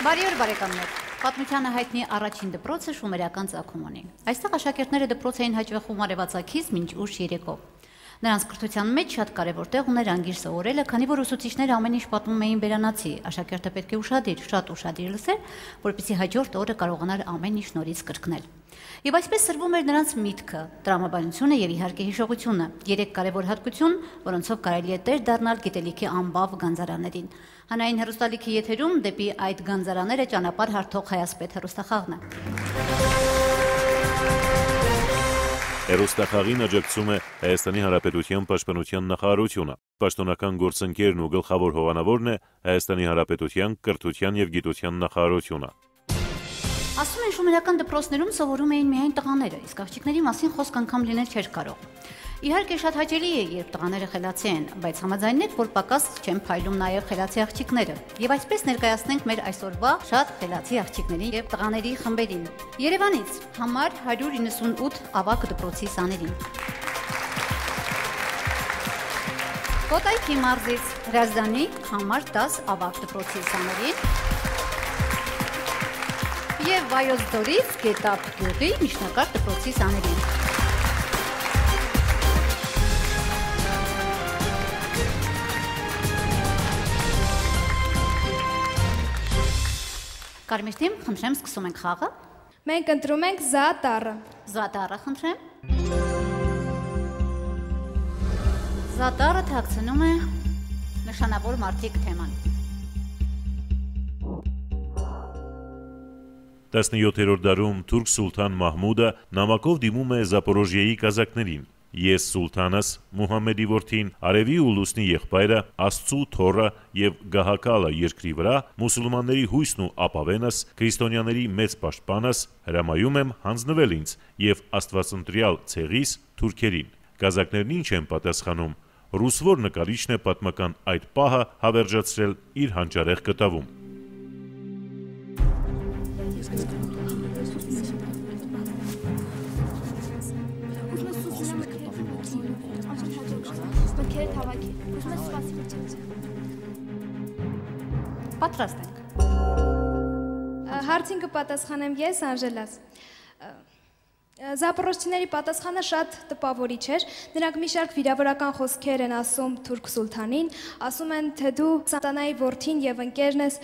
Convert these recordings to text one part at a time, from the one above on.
Բարի օր բարեկամներ։ Պատմությանը հայտնի առաջին դպրոցը շումերական ծագում ունի։ Այստեղ աշակերտները դպրոց էին հաճվախում արևածագից մինչ ուշ երեկո։ Նրանց կրթության մեջ շատ կարևոր տեղ ուներ անգիր սովորելը, քանի որ ուսուցիչները ամեն ինչ պատմում էին բերանացի։ Աշակերտը պետք է շատ ուշադիր լսեր, որպեսզի հաջորդ օրը կարողանար ամեն ինչ նորից կրկնել։ Եվ այսպես սրվում էր նրանց միտքը, տրամաբանությունը եւ իհարկե հիշողությունը, 3 կարևոր հատկություն, որոնցով կարելի է տեր դառնալ գիտելիքի ամբավ գանձարաններին։ Հանրային հեռուստալիքի եթերում դեպի այդ գանձարանները ճանապարհ հարթող Հայասպետ հեռուստախաղն է։ Հեռուստախաղին աջակցում է Հայաստանի Հանրապետության Պաշտպանության նախարարությունը։ Պաշտոնական գործընկերն ու գլխավոր հովանավորն է Հայաստանի Հանրապետության Կրթության եւ Գիտության նախարարությունը։ Ասում են շումերական դպրոցներում սովորում էին միայն տղաները, իսկ աղջիկների մասին խոսք անգամ լինել չէր կարող։ Իհարկե շատ հաճելի է, երբ տղաները խելացի են, բայց համաձայնեք, որ պակաս չեն փայլում նաև խելացի աղջիկները։ Եվ այսպես ներկայացնենք մեր այսօրվա շատ խելացի աղջիկներին եւ տղաների խմբերին։ Երևանից համար 198 ավագ դպրոցի սաներին։ Կոտայքի մարզից Հրազդանի համար 10 ավագ դպրոցի սաներին։ Եվ Վայոց ձորից Գետափ գյուղի միջնակարգ դպրոցի սաներին։ Կարմիր թիմ, խնդրեմ, սկսում ենք խաղը։ Մենք ընտրում ենք Զ տառը։ Զ տառը, խնդրեմ։ Զ տառը թաքցնում է նշանավոր մարդիկ թեման։ 17-րդ դարում թուրք սուլթան Մահմուդը նամակով դիմում է Զապորոժիեի կազակներին. Ես սուլթանս Մուհամեդի որդին, արևի ու լուսնի եղբայրը, Աստծու թոռը եւ գահակալը երկրի վրա, մուսուլմանների հույսն ու ապավենս, քրիստոնյաների մեծ պաշտպանս, հրամայում եմ հանձնվել ինձ եւ աստվածընտրյալ ցեղիս թուրքերին։ Կազակներն ինչ են պատասխանում։ Ռուսվոր նկարիչն է պատմական այդ պահը հավերժացրել իր հանճարեղ կտավում։ Պատրաստ ենք։ Հարցին կպատասխանեմ ես, Անժելաս։ Զապորոժցիների պատասխանը շատ տպավորիչ էր։ Նրանք մի շարք վիրավորական խոսքեր են ասում թուրք սուլթանին, ասում են, թե դու սատանայի որդին եւ ընկերն ես,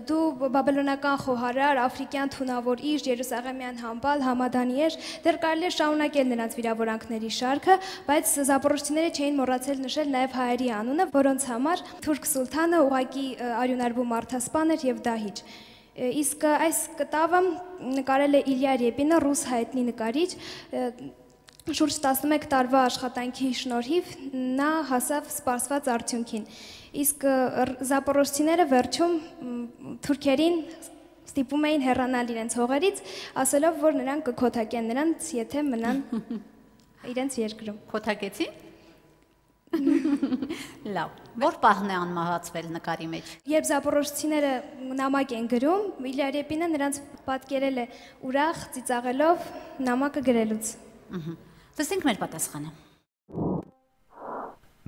դու բաբելոնական խոհարար, աֆրիկյան թունավոր իշ, Երուսաղեմյան համբալ, համադանիեր, դեռ կարելի է շարունակել նրանց վիրավորանքների շարքը, բայց զապորոժցիները չէին մոռացել նշել նաեւ հայերի անունը, որոնց համար թուրք սուլթանը ուղղակի արյունարբու մարդասպան էր եւ դահիճ։ Իսկ այս կտավը նկարել է Իլյա Ռեպինը, ռուս հայտնի նկարիչ, շուրջ 11 տարվա աշխատանքի շնորհիվ նա հասավ սպասված արդյունքին։ Իսկ զապորոժցիները վերջում թուրքերին ստիպում էին հեռանալ իրենց հողերից, ասելով, որ նրանք կքոթակեն նրանց, եթե մնան իրենց երկրում։ Քոթակեցի։ Լավ, որ պահն է անմահացվել նկարի մեջ։ Երբ զապորոժցիները նամակ են գրում, Իլյա Ռեպինը նրանց պատկերել է ուրախ, ծիծաղելով նամակը գրելուց։ Տեսնենք մեր պատասխանը։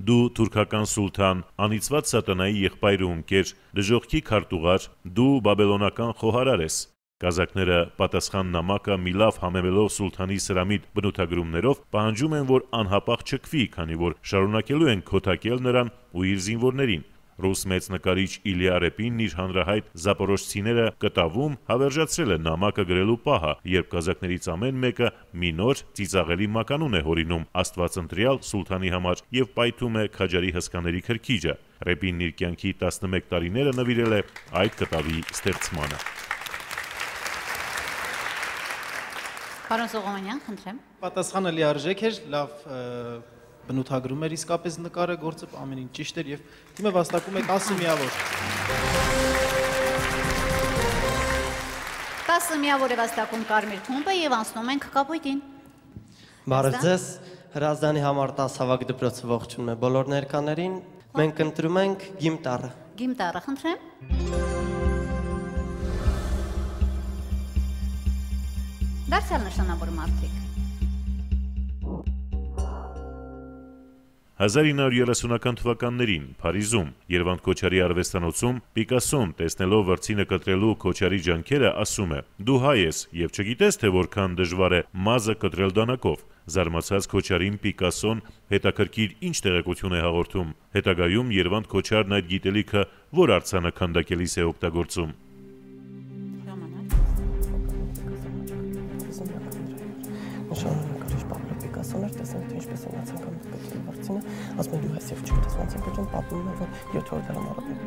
Դու թուրքական սուլթան, անիծված սատանայի եղբայր ու ընկեր, դժոխքի քարտուղար, դու բաբելոնական խոհարար ես։ Կազակները պատասխան նամակը մի լավ համեմելով սուլթանի սրամիտ բնութագրումներով պահանջում են, որ անհապաղ չքվի, քանի որ շարունակելու են քոթակել նրան ու իր զինվորներին։ Ռուս մեծ նկարիչ Իլյա Ռեպինն իր հանրահայտ զապորոժցիները կտավում հավերժացրել է նամակը գրելու պահը, երբ կազակներից ամեն մեկը մի նոր ծիծաղելի մականուն է հորինում աստվածընտրյալ սուլթանի համար եւ պայթում է քաջարի հսկաների քրքիջը։ Ռեպինն իր կյանքի 11 տարիները նվիրել է այդ կտավի ստեղծմանը։ Պարոն Սողոմոնյան, խնդրեմ։ Պատասխանը լիարժեք էր, լավ բնութագրում էր իսկապես նկարը, գործը ամեն ինչ ճիշտ էր եւ թիմը վաստակում է 10 միավոր։ 10 միավոր է վաստակում Կարմիր խումբը եւ անցնում ենք Կապույտին։ Բարև ձեզ, Հրազդանի համար 10 ավագ դպրոցը ողջունում է բոլոր ներկաներին։ Մենք ընտրում ենք Գիմ տառը։ Գիմ տառը, խնդրեմ։ Դարձյալ նշանավոր մարդիկ։ 1930-ական թվականներին Փարիզում Երվանդ Քոչարի արվեստանոցում Պիկասոն, տեսնելով վրձինը կտրելու Քոչարի ջանքերը, ասում է. «Դու հայ ես եւ չգիտես, թե որքան դժվար է մազը կտրել դանակով»։ Զարմացած Քոչարին Պիկասոն հետաքրքիր ինչ տեղեկություն է հաղորդում։ Հետագայում Երվանդ Քոչարն այդ գիտելիքը որ արձանը քանդակելիս է օգտագործում։ Նշանակալից Պաբլո Պիկասոն էր, տեսնենք թե ինչպես են ցանկանում կտրել վրձինը, ասում են դու ես եւ չգիտես ոնց են կտրում, պատմում է որ 7-րդ դարում արաբներ։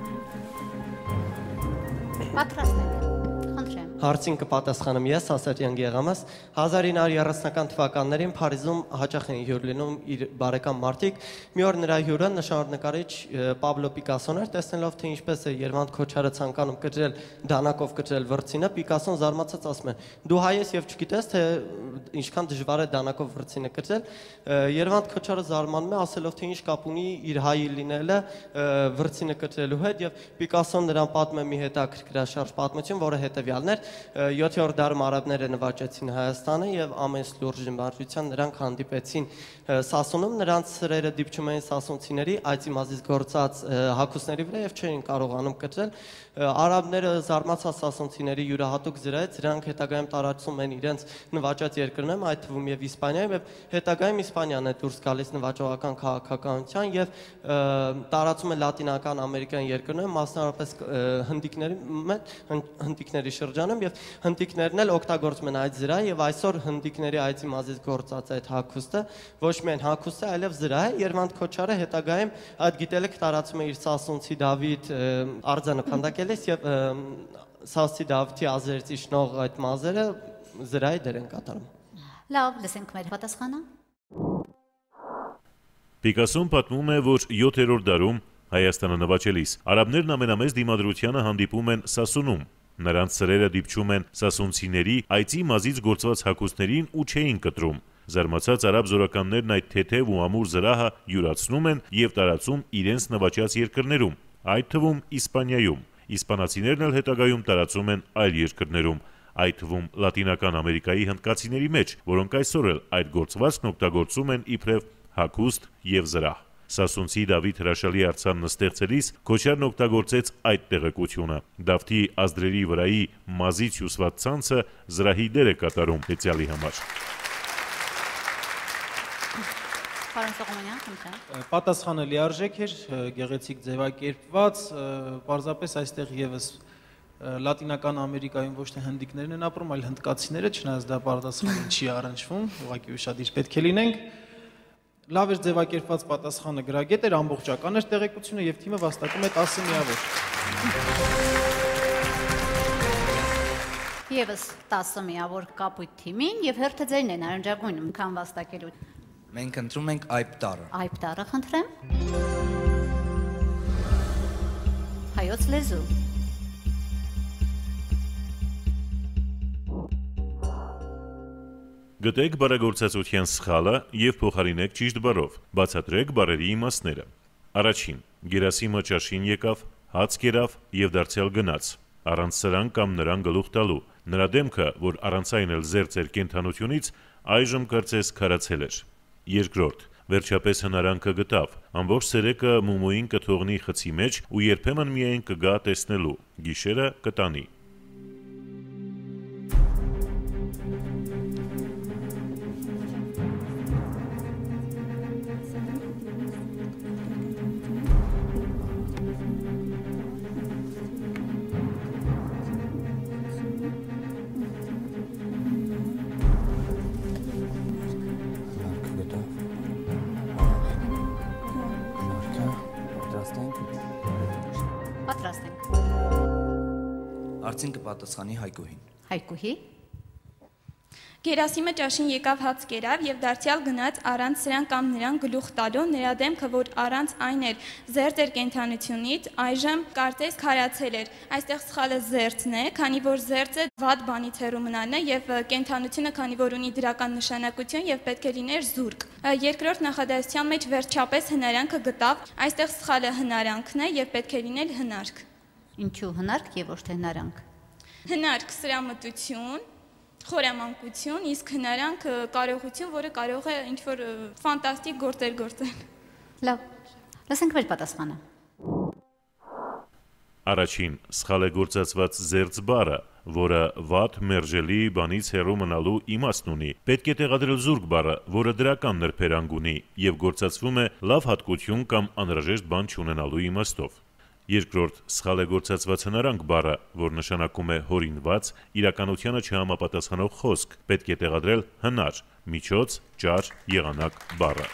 Պատրաստ եք։ Խնդրեմ։ Հարցին կպատասխանեմ ես, Ասատյան Գեղամաս, 1930-ական թվականներին Փարիզում հաճախ էին հյուր լինում իր բարեկամ մարդիկ։ Մի օր նրա հյուրը նկարիչ Պաբլո Պիկասոն էր, տեսնելով թե ինչպես է Երվանդ Քոչարը ցանկանում կտրել դանակով կտրել վրձինը, Պիկասոն զարմացած ասում է. «Դու հայ ես եւ չգիտես թե ինչքան դժվար է դանակով վրձինը կտրել»։ Երվանդ Քոչարը զարմանում է, ասելով թե ինչ կապ ունի իր հայի լինելը վրձինը կտրելու հետ, եւ Պիկասոն նրան պատմում է մի հետաքրքրաշարժ պատմություն, որը հետեւյալն էր. 7-րդ դարում արաբները նվաճեցին Հայաստանը եւ ամեն լուրջ նվաճության նրանք հանդիպեցին Սասունում, նրանց սրերը դիպչում էին սասունցիների այծի մազից գործած հագուստների վրա եւ չէին կարողանում կտրել։ Արաբները զարմացած սասունցիների յուրահատուկ զրահից նրանք հետագայում տարածում են իրենց նվաճած երկրներում, այդ թվում եւ Իսպանիայում, եւ հետագայում Իսպանիան է դուրս գալիս նվաճողական քաղաքականության եւ տարածում է Լատինական Ամերիկյան երկրներում, մասնավորապես հնդիկների շրջանում, եւ հնդիկներն էլ օգտագործում են այդ զրահը եւ այսօր հնդիկների այծի մազից գործած այդ հագուստը ոչ միայն հագուստ է, այլև զրահ է։ Երվանդ Քոչարը հետագայում այդ գիտելիքը տարածում է իր Սասունցի Դավիթ արձանը քանդակելիս եւ Սասունցի Դավիթի ազերծի շնող այդ մազերը զրահի դեր են կատարում։ Լավ, լսենք մեր պատասխանը։ Պիկասոն պատմում է, որ 7-րդ դարում Հայաստանը նվաճելիս արաբներն ամենամեծ դիմադրությանը հանդիպում են Սասունում։ Նրանց սրերը դիպչում են սասունցիների այծի մազից գործված հագուստներին ու չէին կտրում։ Զարմացած արաբ զորականներն այդ թեթև ու ամուր զրահը յուրացնում են եւ տարածում իրենց նվաճած երկրներում, այդ թվում Իսպանիայում։ Իսպանացիներն էլ հետագայում տարածում են այլ երկրներում, այդ թվում Լատինական Ամերիկայի հնդկացիների մեջ, որոնք այսօր էլ այդ գործվածքն օգտագործում են իբրև հագուստ եւ զրահ։ Սասունցի Դավիթ հրաշալի արձանն ստեղծելիս Քոչարն օգտագործեց այդ տեղեկությունը։ Դավթի ազդրերի վրայի մազից հյուսված ցանցը զրահի դեր է կատարում հետյալի համար։ Պատասխանը լիարժեք էր, գեղեցիկ ձևակերպված, պարզապես այստեղ եւս Լատինական Ամերիկայում ոչ թե հնդիկներն են ապրում, այլ հնդկացիները, չնայած դա պատասխանը չի առնչվում, ուղղակի ուշադիր պետք է լինենք։ Լավ էր ձևակերպված պատասխանը գրագետ էր, ամբողջական էր տեղեկությունը եւ թիմը վաստակում է 10 միավոր։ Եվս 10 միավոր կապույտ թիմին եւ հերթը ձերն է նարնջագույն ըմքան վաստակելու։ Մենք ընտրում ենք այբ տարը։ Այբ տարը խնդրեմ։ Հայոց լեզու։ Գտեք բարեգործածության սխալը եւ փոխարինեք ճիշտ բառով։ Բացատրեք բառերի իմաստները։ Առաջին. Գերասիմը ճաշին եկավ, հաց կերավ եւ դարձյալ գնաց։ Առանց սրան կամ նրան գլուխ տալու։ Նրա դեմքը, որ առանց այն էլ զերծ էր կենթանությունից, այժմ կարծես քարացել էր։ Երկրորդ. Վերջապես հնարանքը գտավ։ Ամբողջ ցերեկը մումոյին կթողնի խցի մեջ ու երբեմն միայն կգա տեսնելու։ Գիշերը կտանի։ Պատրաստ ենք։ Արդյոք կպատասխանի Հայկուհին։ Հայկուհի։ Գերասիմը ճաշին եկավ հաց կերավ եւ դարձյալ գնաց առանց սրան կամ նրան գլուխ տալու, նրա դեմքը, որ առանց այն էր զերծ էր կենթանությունից, այժմ կարծես քարացել էր։ Այստեղ սխալը զերծն է, քանի որ զերծը վատ բանից հեռու մնալն է եւ կենթանությունը, քանի որ ունի դրական նշանակություն եւ պետք է լիներ զուրկ։ Երկրորդ նախադասության մեջ վերջապես հնարանքը գտավ, այստեղ սխալը հնարանքն է եւ պետք է լինել հնարք։ Ինչու հնարք եւ ոչ թե հնարանք։ Հնարք սրամտություն, խորամանկություն, իսկ հնարանք կարողություն, որը կարող է ինչ-որ ֆանտաստիկ գործեր գործել։ Լավ։ Լսենք մեր պատասխանը։ Առաջին սխալ է գործածված զերծ բառը, որը վատ մերժելի բանից հեռու մնալու իմաստ ունի։ Պետք է տեղադրել զուրկ բառը, որը դրական նրբերանգ ունի եւ գործածվում է լավ հատկություն կամ անհրաժեշտ բան չունենալու իմաստով։ Երկրորդ սխալ է գործածված հնարանք բառը, որ նշանակում է հորինված, իրականությանը չհամապատասխանող խոսք։ Պետք է տեղադրել հնար, միջոց, ճար, եղանակ բառը։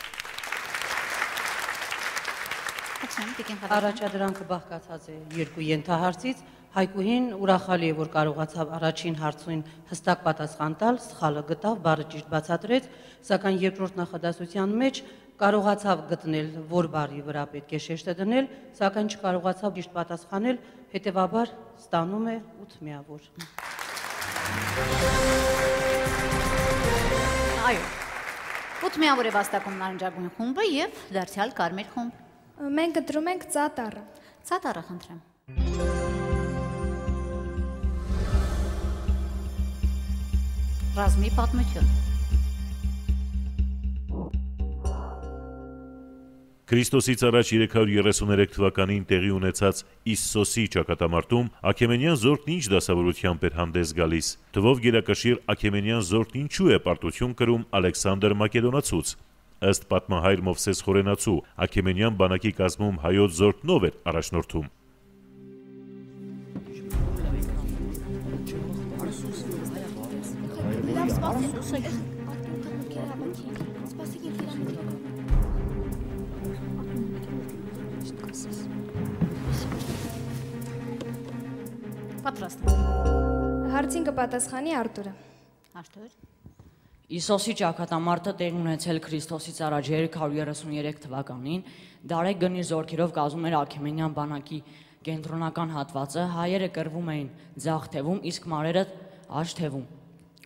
Առաջադրանքը բաղկացած է երկու ենթահարցից, Հայկուհին ուրախալի է, որ կարողացավ առաջին հարցին հստակ պատասխան տալ, սխալը գտավ, բառը ճիշտ բացատրեց, սակայն երկրորդ նախադասության մեջ կարողացավ գտնել, որ բառի վրա պետք է շեշտը դնել, սակայն չկարողացավ ճիշտ պատասխանել, հետևաբար ստանում է 8 միավոր։ Այո։ 8 միավոր է վաստակում նարնջագույն խումբը եւ դարձյալ կարմիր խումբ։ Մենք կտրում ենք Ծ տառը։ Ծ տառը խնդրեմ։ Ռազմի պատմություն։ Քրիստոսից առաջ 333 թվականին տեղի ունեցած Իսսոսի ճակատամարտում Աքեմենյան զորքն ինչ դասավորությամբ էր հանդես գալիս։ Թվով գերակշիռ Աքեմենյան զորքն ինչու է պարտություն կրում Ալեքսանդր Մակեդոնացուց։ Ըստ պատմահայր Մովսես Խորենացու, Աքեմենյան բանակի կազմում հայոց զորքն ով էր առաջնորդում։ Պատրաստ։ Հարցին կպատասխանի Արտուրը։ Արտուր։ Իսոսի ճակատամարտը տեղի ունեցել Քրիստոսից առաջ 333 թվականին, Դարեկ գնի զորքերով կազմում էր Աքեմենյան բանակի կենտրոնական հատվածը, հայերը կռվում էին ձախ թևում, իսկ մարերը աջ թևում։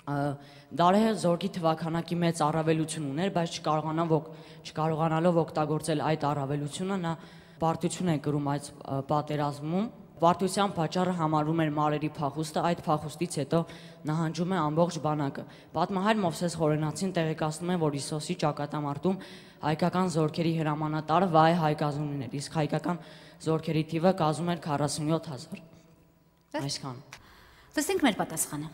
Դարեհը զորքի թվաքանակի մեծ առավելություն ուներ, բայց չկարողանալով օգտագործել այդ առավելությունը, նա պարտություն է կրում այդ պատերազմում։ Պարտության պատճառը համարվում էր մարերի փախուստը, այդ փախուստից հետո նահանջում է ամբողջ բանակը։ Պատմահայր Մովսես Խորենացին տեղեկացնում է, որ Իսոսի ճակատամարտում հայկական զորքերի հրամանատարը վայ հայկազունին էր, իսկ հայկական զորքերի թիվը կազմում էր 47,000։ Այսքան։ Լսենք մեր պատասխանը։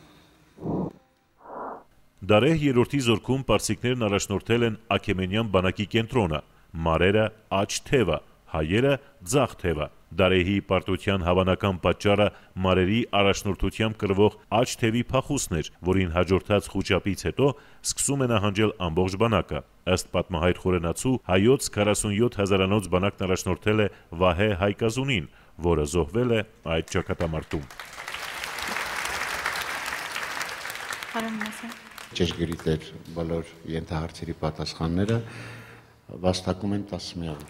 Դարեհ երրորդի զորքում պարսիկներն առաջնորդել են Աքեմենյան բանակի կենտրոնը, մարերը աջ թևը, հայերը ձախ թևը։ Դարեհի պարտության հավանական պատճառը մարերի առաջնորդությամբ կրվող աջ թևի փախուստն էր, որին հաջորդած խուճապից հետո սկսում է նահանջել ամբողջ բանակը։ Ըստ պատմահայր Խորենացու, հայոց 47,000-անոց բանակն առաջնորդել է Վահե Հայկազունին, որը զոհվել է այդ ճակատամարտում։ Ճշգրիտ էր բոլոր ենթահարցերի պատասխանները, վաստակում եմ 10 միավոր։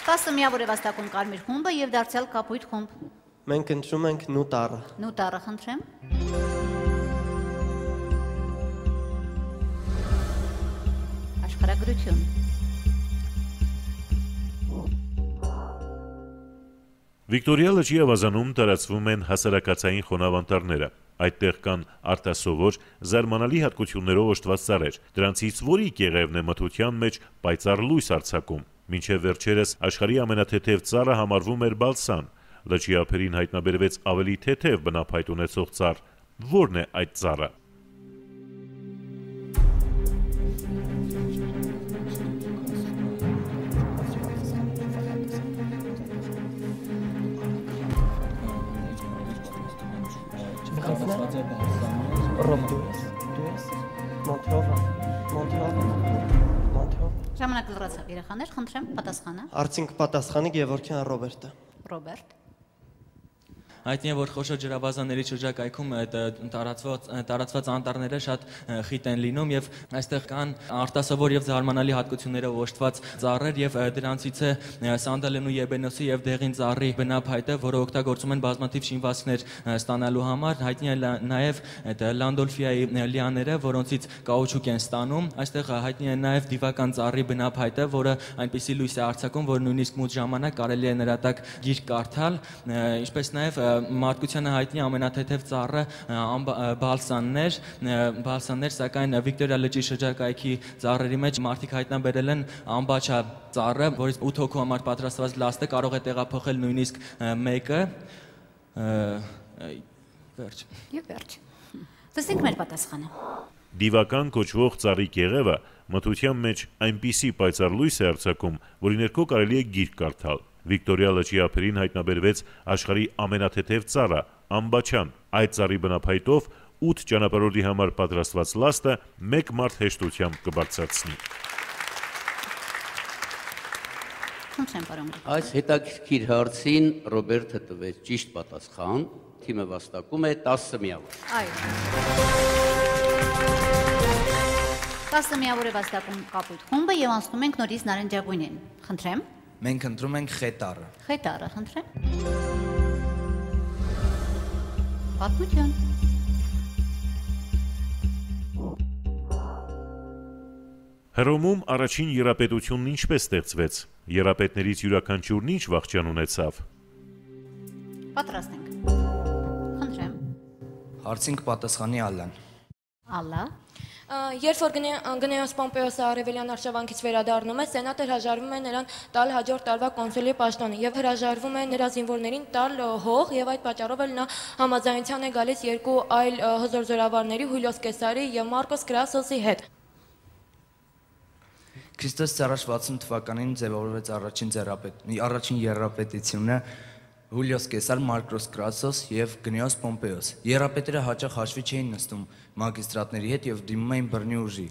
10 միավոր է վաստակում կարմիր խումբը եւ դարձյալ կապույտ խումբ։ Մենք ընտրում ենք նու տառը։ Նու տառը խնդրեմ։ Աշխարհագրություն։ Վիկտորիա լճի ավազանում տարածվում են հասարակացային խոնավանտառները։ Այդտեղ կան արտասովոր, զարմանալի հատկություններով օժտված ծառեր։ Դրանցից որի կեղևն է մթության մեջ պայծառ լույս արձակում։ Մինչև վերջերս աշխարհի ամենաթեթև ծառը համարվում էր բալսան։ Լճի ափերին հայտնաբերվեց ավելի թեթև բնափայտ ունեցող ծառ։ Որն է այդ ծառը։ Ժամանակ լրացավ երեխաներ, խնդրեմ պատասխանը։ Արդյունք պատասխանի Գևորգյան Ռոբերտը։ Ռոբերտ։ Հայտնի է, որ խոշոր ջրավազանների շրջակայքում տարածված անտառները շատ խիտ են լինում եւ այստեղ կան արտասովոր եւ զարմանալի հատկություններով օժտված ծառեր եւ դրանցից է սանդալենու եբենոսի եւ դեղին ծառի բնափայտը, որը օգտագործում են բազմաթիվ շինվածքներ ստանալու համար։ Հայտնի է նաեւ լանդոլֆիայի լիաները, որոնցից կաուչուկ են ստանում։ Այստեղ հայտնի է նաեւ դիվական ծառի բնափայտը, որը այնպիսի լույս է արձակում, որ նույնիսկ մութ ժամանակ կարելի է նրա տակ գիրք կարդալ, ինչպես նաեւ մարդկությանը հայտնի ամենաթեթև ծառը բալսաններ, սակայն Վիկտորիա լճի շրջակայքի ծառերի մեջ մարդիկ հայտնաբերել են ամբաչա ծառը, որից 8 հոգու համար պատրաստված լաստը կարող է տեղափոխել նույնիսկ մեկը։ Վերջ։ Եվ վերջ։ Տեսնենք մեր պատասխանը։ Դիվական կոչվող ծառի կեղևը մթության մեջ այնպիսի պայծառ լույս է արձակում, որի ներքո կարելի է գիրք կարդալ։ Վիկտորիա լճի ափերին հայտնաբերվեց աշխարհի ամենաթեթև ծառը՝ ամբաչան։ Այդ ծառի բնափայտով 8 ճանապարհորդի համար պատրաստված լաստը մեկ մարդ հեշտությամբ կբարձրացնի։ Այս հետաքրքիր հարցին Ռոբերտը տվեց ճիշտ պատասխան, թիմը վաստակում է 10 միավոր։ Այո։ 10 միավոր է վաստակում կապույտ խումբը եւ անցնում ենք նորից նարնջագույնին։ Խնդրեմ։ Մենք ընտրում ենք խետառը։ Խետառը, խնդրեմ։ Պատմություն։ Հռոմում առաջին եռապետությունն ինչպես ստեղծվեց։ Եռապետներից յուրաքանչյուրն ինչ վախճան ունեցավ։ Պատրաստ ենք։ Խնդրեմ։ Հարցին կպատասխանի Ալլան։ Ալլա։ Երբ որ Գնեոս Պոմպեոսը արևելյան արշավանքից վերադառնում է, սենատը հրաժարվում է նրան տալ հաջորդ տարվա կոնսուլի պաշտոնը եւ հրաժարվում է նրա զինվորներին տալ հող եւ այդ պատճառով էլ նա համաձայնության է գալիս երկու այլ հզոր զորավարների Հուլիոս Կեսարի եւ Մարկոս Կրասոսի հետ։ Քրիստոսից առաջ 60 թվականին ձևավորվեց առաջին եռապետությունը Հուլիոս Կեսար, Մարկոս Կրասոս եւ Գնեոս Պոմպեոս։ Եռապետերը հաճախ հաշվի չէին նստում մագիստրատների հետ եւ դիմում էին բռնի ուժի։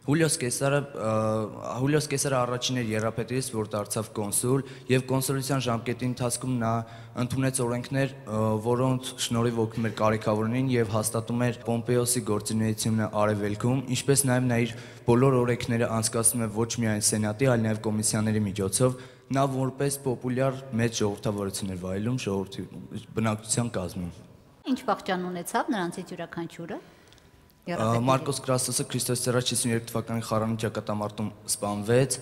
Հուլիոս Կեսարը առաջին էր եռապետերից, որ դարձավ կոնսուլ, եւ կոնսուլության ժամկետի ընթացքում նա ընդունեց օրենքներ, որոնց շնորհիվ օգնում էր կարիքավորներին եւ հաստատում էր Պոմպեոսի գործունեությունը արևելքում, ինչպես նաեւ նա իր բոլոր օրենքները անցկացնում է ոչ միայն սենատի, այլ նաեւ կոմիսիաների միջոցով։ Նա որպես պոպուլյար մեծ ժողովրդավարություն էր վայելում ժողովրդի բնակչության կազմում։ Ինչ վախճան ունեցավ նրանցից յուրաքանչյուրը։ Մարկոս Կրասոսը Քրիստոսից առաջ 52 թվականի Խարանի ճակատամարտում սպանվեց,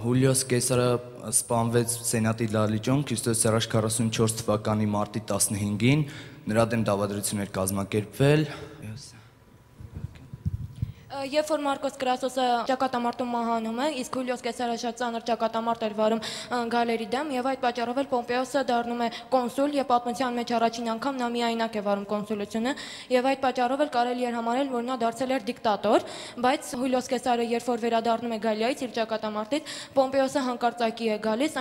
Հուլիոս Կեսարը սպանվեց Սենատի դահլիճում Քրիստոսից առաջ 44 թվականի մարտի 15-ին, նրա դեմ դավադրություն էր կազմակերպվել։ Երբ որ Մարկոս Կրասոսը ճակատամարտում մահանում է, իսկ Հուլիոս Կեսարը շատ ծանր ճակատամարտ էր վարում գալերի դեմ եւ այդ պատճառով էլ Պոմպեոսը դառնում է կոնսուլ եւ պատմության մեջ առաջին անգամ նա միայնակ է վարում կոնսուլությունը եւ այդ պատճառով էլ կարելի էր համարել, որ նա դարձել էր դիկտատոր, բայց Հուլիոս Կեսարը երբ որ վերադառնում է Գալիայից իր ճակատամարտից, Պոմպեոսը հանկարծակի է գալիս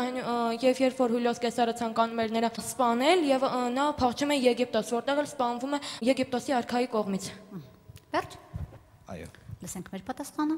եւ երբ որ Հուլիոս Կեսարը ցանկանում էր նրա սպանել եւ նա փախչում է Եգիպտոս, որտեղ էլ սպանվում է Եգիպտոսի արքայի կողմից։ Վերջ։ Այո։ Լսենք մեր պատասխանը։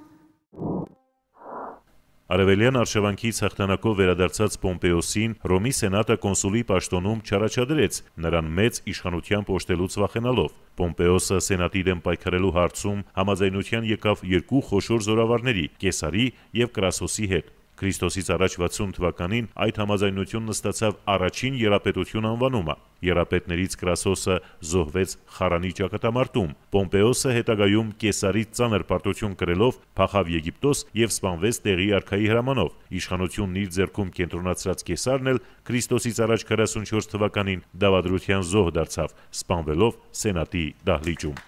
Արևելյան արշավանքից հաղթանակով վերադարձած Պոմպեոսին Հռոմի սենատը կոնսուլի պաշտոնում չառաջադրեց, նրան մեծ իշխանությամբ օժտելուց վախենալով։ Պոմպեոսը սենատի դեմ պայքարելու հարցում համաձայնության եկավ երկու խոշոր զորավարների՝ Կեսարի եւ Կրասոսի հետ։ Քրիստոսից առաջ 60 թվականին այդ համաձայնությունն ստացավ առաջին եռապետություն անվանումը։ Եռապետներից Կրասոսը զոհվեց Խարանի ճակատամարտում։ Պոմպեոսը հետագայում Կեսարից ծանր պարտություն կրելով փախավ Եգիպտոս եւ սպանվեց տեղի արքայի հրամանով։ Իշխանությունն իր ձեռքում կենտրոնացրած Կեսարն էլ Քրիստոսից առաջ 44 թվականին դավադրության զոհ դարձավ, սպանվելով սենատի դահլիճում։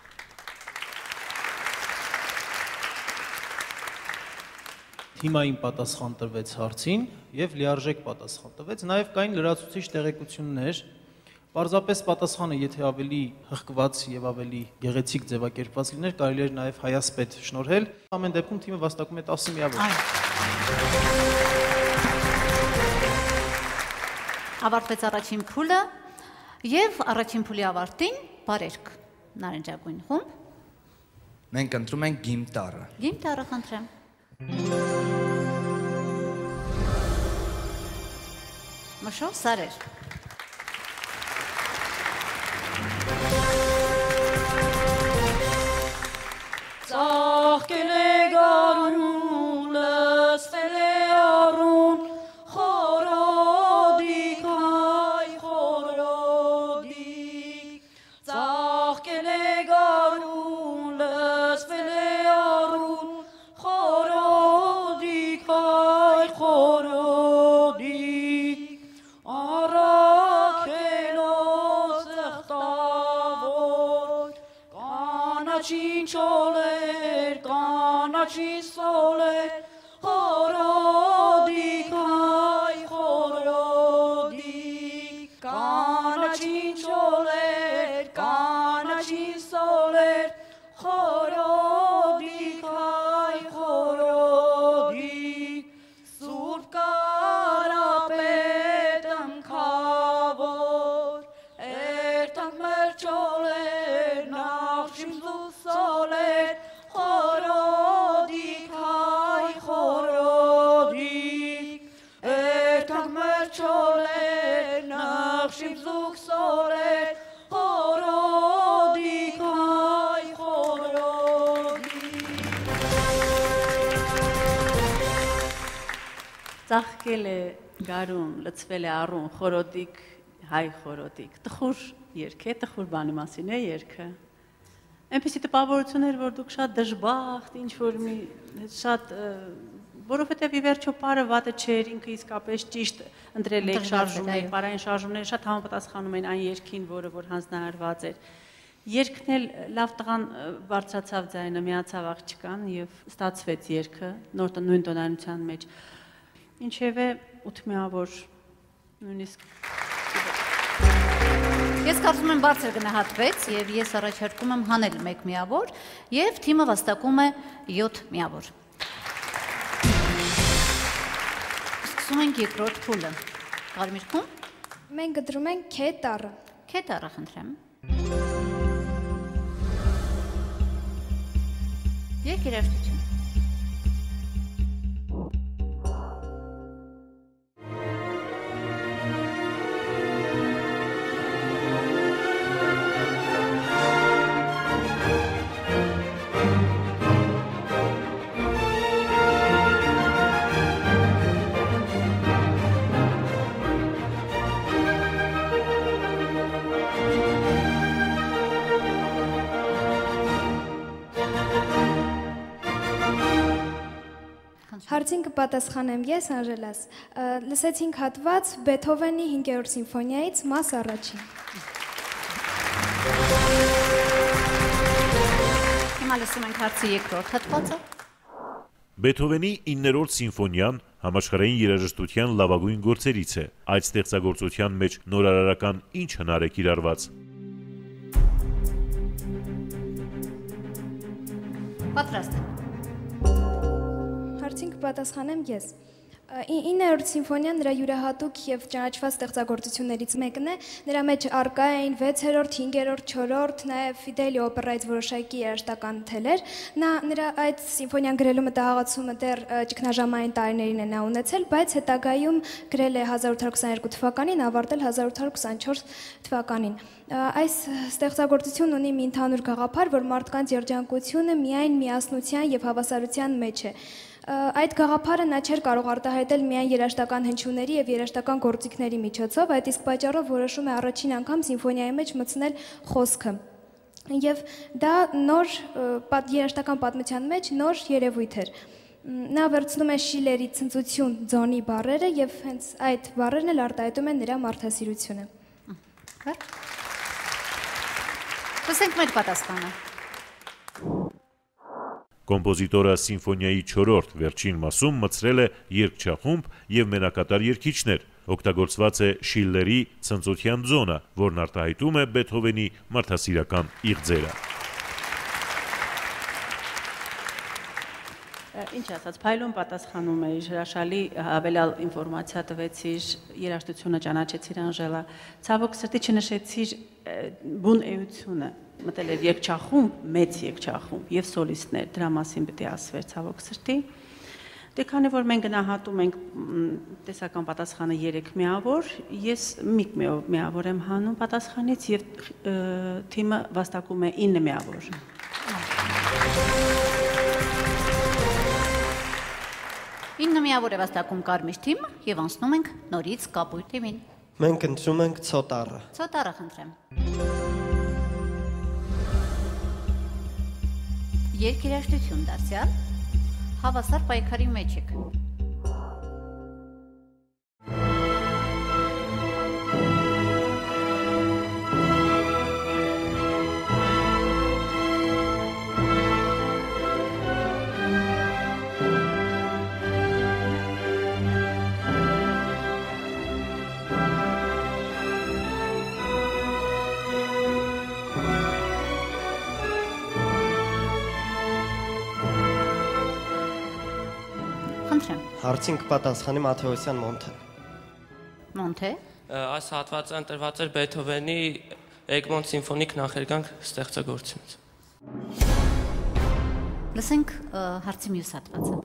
Թիմային պատասխան տրվեց հարցին եւ լիարժեք պատասխան տրվեց, նաեւ կային լրացուցիչ տեղեկություններ։ Պարզապես պատասխանը, եթե ավելի հղկված եւ ավելի գեղեցիկ ձևակերպված լիներ, կարելի էր նաեւ հայասպետ շնորհել։ Ամեն դեպքում թիմը վաստակում է 10 միավոր։ Ավարտվեց առաջին փուլը եւ առաջին փուլի ավարտին բարերք նարնջագույն խումբ։ Մենք ընտրում ենք գիմտառը։ Գիմտառը, խնդրեմ։ Մշո սարեր։ Ծաղկել է գարուն, լսվել է առուն, խորոդիկ, հայ խորոդիկ, ծաղկել է գարուն, լսվել է առուն, խորոդիկ, հայ խորոդիկ, առա Ծաղկել է գարուն, լցվել է առուն, խորոդիկ, հայ խորոդիկ, տխուր երգ է, տխուր բանի մասին է երգը։ Այնպիսի տպավորություն էր, որ դուք շատ դժբախտ, ինչ-որ մի շատ, որովհետև ի վերջո պարը վատը չէր, ինքը իսկապես ճիշտ ընտրել եք շարժումներ, պարային շարժումները շատ համապատասխանում են այն երգին, որը որ հանձնարարված էր։ Երգն էլ լավ տղան բարձրացավ ձայնը, միացավ աղջկան եւ ստացվեց երգը նույն տոնայնության մեջ։ Ինչևէ 8 միավոր նույնիսկ Ես կարծում եմ բարձր գնահատվեց եւ ես առաջարկում եմ հանել 1 միավոր եւ թիմը վաստակում է 7 միավոր։ Սկսում ենք երկրորդ փուլը։ Կարմիրքում մենք գտրում ենք K տառը։ K տառը խնդրեմ։ Երկիրաշտություն։ Հարցին կպատասխանեմ ես, Անժելաս։ Լսեցինք հատված Բեթհովենի 5-րդ սիմֆոնիայից մաս առաջին։ Հիմա լսում ենք հարցի երկրորդ հատվածը։ Բեթհովենի 9-րդ սիմֆոնիան համաշխարհային երաժշտության լավագույն գործերից է։ Այդ ստեղծագործության մեջ նորարարական ինչ հնար է կիրառված։ Պատրաստ եմ։ Հարցին կպատասխանեմ ես։ 9-րդ սիմֆոնիան նրա յուրահատուկ եւ ճանաչված ստեղծագործություններից մեկն է։ Նրա մեջ առկա էին 6-րդ, 5-րդ, 4-րդ, նաեւ Ֆիդելի օպերայից որոշակի երաժշտական թելեր։ Նրա այդ սիմֆոնիան գրելու մտահղացումը դեռ ճգնաժամային տարիներին է նա ունեցել, բայց հետագայում գրել է 1822 թվականին, ավարտել 1824 թվականին։ Այս ստեղծագործությունն ունի մի ընդհանուր գաղափար, որ մարդկանց երջանկությունը միայն միասնության եւ հավասարության մեջ է։ Այդ գաղափարը նա չէր կարող արտահայտել միայն երաժշտական հնչյունների եւ երաժշտական գործիքների միջոցով, այդ իսկ պատճառով որոշում է առաջին անգամ սիմֆոնիայի մեջ մտցնել խոսքը։ Եվ դա նոր երաժշտական պատմության մեջ նոր երևույթ էր։ Նա վերցնում է Շիլերի ցնծություն ձոնի բառերը եւ հենց այդ բառերն էլ արտահայտում են նրա մարդասիրությունը։ Լսենք մեր պատասխանը։ Կոմպոզիտորը սիմֆոնիայի 4-րդ վերջին մասում մտցրել է երգչախումբ եւ մենակատար երգիչներ։ Օգտագործված է Շիլլերի ցնծության ձոնը, որն արտահայտում է Բեթհովենի մարդասիրական իղձերը։ Ինչ ասած, փայլուն պատասխանում է, հրաշալի հավելյալ ինֆորմացիա տվեցիր, երաժշտությունը ճանաչեցիր Անժելա, ցավոք սրտի չնշեցիր բուն էությունը, մտել էր երգչախումբ, մեծ երգչախումբ եւ սոլիստներ, դրա մասին պետք է ասվեր ցավոք սրտի։ Դե քանի որ մենք գնահատում ենք տեսական պատասխանը 3 միավոր, ես մի միավոր եմ հանում պատասխանից եւ թիմը վաստակում է 9 միավոր։ 9 միավոր է վաստակում կարմիր թիմը եւ անցնում ենք նորից կապույտ թիմին։ Մենք ընտրում ենք ցոտառը։ Ցոտառը խնդրեմ։ Երկիրաշտություն դարձյալ հավասար պայքարի մեջ եք։ Հարցին կպատասխանի Մաթեոսյան Մոնթե։ Մոնթե։ Այս հատվածը ընտրված էր Բեթհովենի Էգմոնտ սիմֆոնիկ նախերգանք ստեղծագործությունից։ Լսենք հարցի մյուս հատվածը։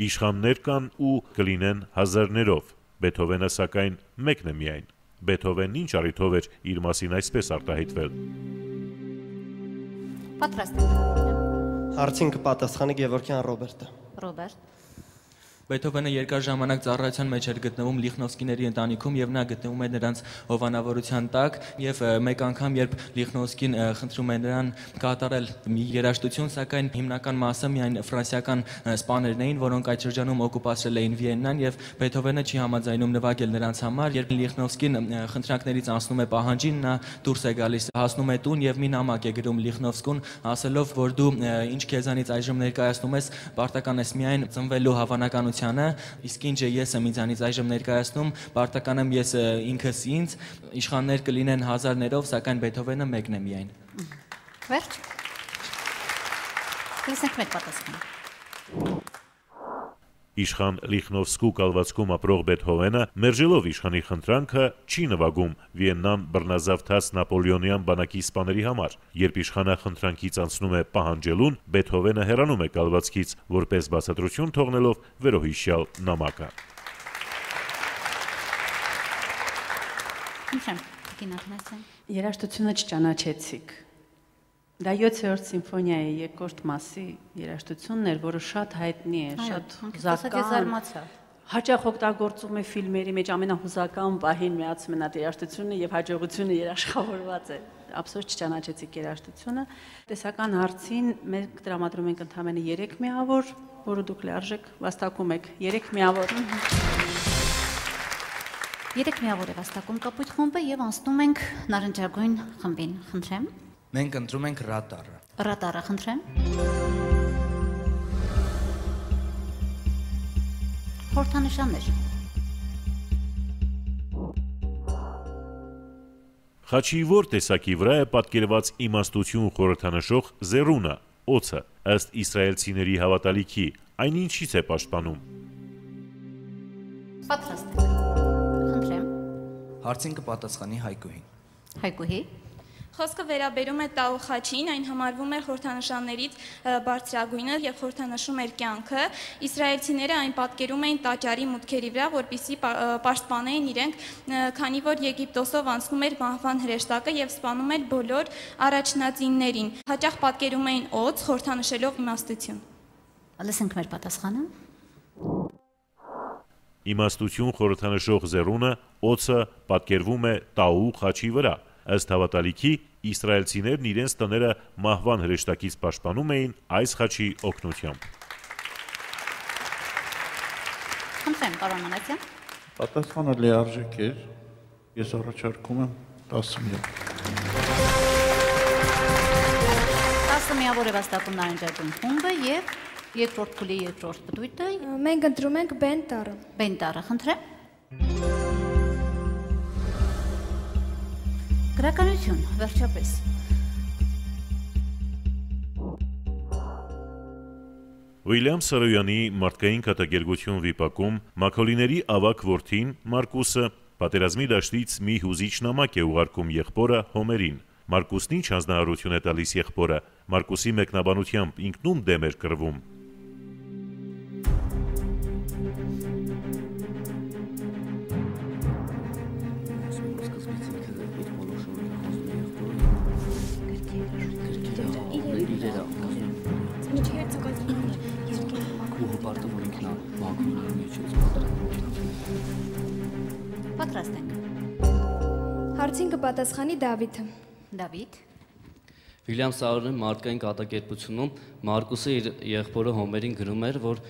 Իշխաններ կան ու կլինեն հազարներով, Բեթհովենը սակայն մեկն է միայն։ Բեթհովենն ինչ առիթով էր իր մասին այսպես արտահայտվել։ Պատրաստ։ Հարցին կպատասխանի Գևորգյան Ռոբերտը։ Ռոբերտ։ Բեթհովենը երկար ժամանակ ծառայության մեջ էր գտնվում Լիխնովսկիների ընտանիքում եւ նա գտնվում էր նրանց հովանավորության տակ եւ մեկ անգամ երբ Լիխնովսկին խնդրում է նրան կատարել մի երաժշտություն, սակայն հիմնական մասը միայն ֆրանսիական սպաներն էին, որոնք այդ շրջանում օկուպացրել էին Վիեննան եւ Բեթհովենը չի համաձայնում նվագել նրանց համար, երբ Լիխնովսկին խնդրանքներից անցնում է պահանջին, նա դուրս է գալիս, հասնում է տուն եւ մի նամակ է գրում Լիխնովսկուն, ասելով, որ դու ինչ քեզանից այժմ ներկայացնում ես, պարտական ես միայն ծնվելու հավանականությանը, իսկ ինչը ես եմ ինձանից այժմ ներկայացնում, պարտական եմ ես ինքս ինձ, իշխաններ կլինեն հազարներով, սակայն Բեթհովենը մեկն է միայն։ Վերջ։ Լսենք մեկ պատասխան։ Իշխան Լիխնովսկու կալվածքում ապրող Բեթհովենը, մերժելով իշխանի խնդրանքը, չի նվագում Վիեննան բռնազավթած նապոլեոնյան բանակի սպաների համար։ Երբ իշխանը խնդրանքից անցնում է պահանջելուն, Բեթհովենը հեռանում է կալվածքից, որպես բացատրություն թողնելով վերոհիշյալ նամակը։ Երաժշտությունը չճանաչեցիք։ Դա 7-րդ սիմֆոնիայի երկրորդ մասի երաժշտությունն էր, որը շատ հայտնի է, շատ հուզական։ Հաճախ օգտագործում է ֆիլմերի մեջ ամենահուզական պահին միացում են այդ երաժշտությունը եւ հաջողությունը երաշխավորված է։ Ափսոս չճանաչեցիք երաժշտությունը։ Տեսական հարցին մենք տրամադրում ենք ընդամենը 3 միավոր, որը դուք լիարժեք վաստակում եք 3 միավոր։ 3 միավոր է վաստակում կապույտ խումբը եւ անցնում ենք նարնջագույն խմբին։ Խնդրեմ։ Մենք ընտրում ենք ռատարը։ Ռատարը, խնդրեմ։ Խորհրդանշաններ։ Խաչի որ տեսակի վրա է պատկերված իմաստություն խորհրդանշող զեռունը, օձը, ըստ իսրայելցիների հավատալիքի, այն ինչից է պաշտպանում։ Պատրաստ եք։ Խնդրեմ։ Հարցին կպատասխանի Հայկուհին։ Հայկուհի։ Խոսքը վերաբերում է Տաու խաչին, այն համարվում էր խորհրդանշաններից բարձրագույնը եւ խորհրդանշում էր կյանքը։ Իսրայելցիները այն պատկերում էին տաճարի մուտքերի վրա, որպեսզի պաշտպանեին իրենք, քանի որ Եգիպտոսով անցնում էր մահվան հրեշտակը եւ սպանում էր բոլոր առաջնածիններին։ Հաճախ պատկերում էին օձ, խորհրդանշելով իմաստություն։ Լսենք մեր պատասխանը։ Իմաստություն խորհրդանշող զեռունը, օձը պատկերվում է Տաու խաչի վրա։ Ըստ հավատալիքի, իսրայելցիներն իրենց տները մահվան հրեշտակից պաշտպանում էին այս խաչի օգնությամբ։ Խնդրեմ, պարոն Մանասյան։ Պատասխանը լիարժեք էր, ես առաջարկում եմ 10 միավոր։ 10 միավոր է վաստակում նարնջագույն խումբը եւ երկրորդ փուլի երկրորդ պտույտը։ Մենք ընտրում ենք բենտարը։ Բենտարը, խնդրեմ։ Գրականություն, վերջապես։ Ուիլյամ Սարոյանի մարդկային կատակերգություն վիպակում Մաքոլիների ավագ որդին Մարկուսը պատերազմի դաշտից մի հուզիչ նամակ է ուղարկում եղբորը Հոմերին։ Մարկուսն ինչ հանձնարարություն է տալիս եղբորը, Մարկուսի մեկնաբանությամբ ինքնում դեմ էր կռվում։ Պատրաստ ենք։ Հարցին կպատասխանի Դավիթը։ Դավիթ։ Վիլյամ Սարոյանի մարդկային կատակերգությունում Մարկուսը իր եղբորը Հոմերին գրում էր, որ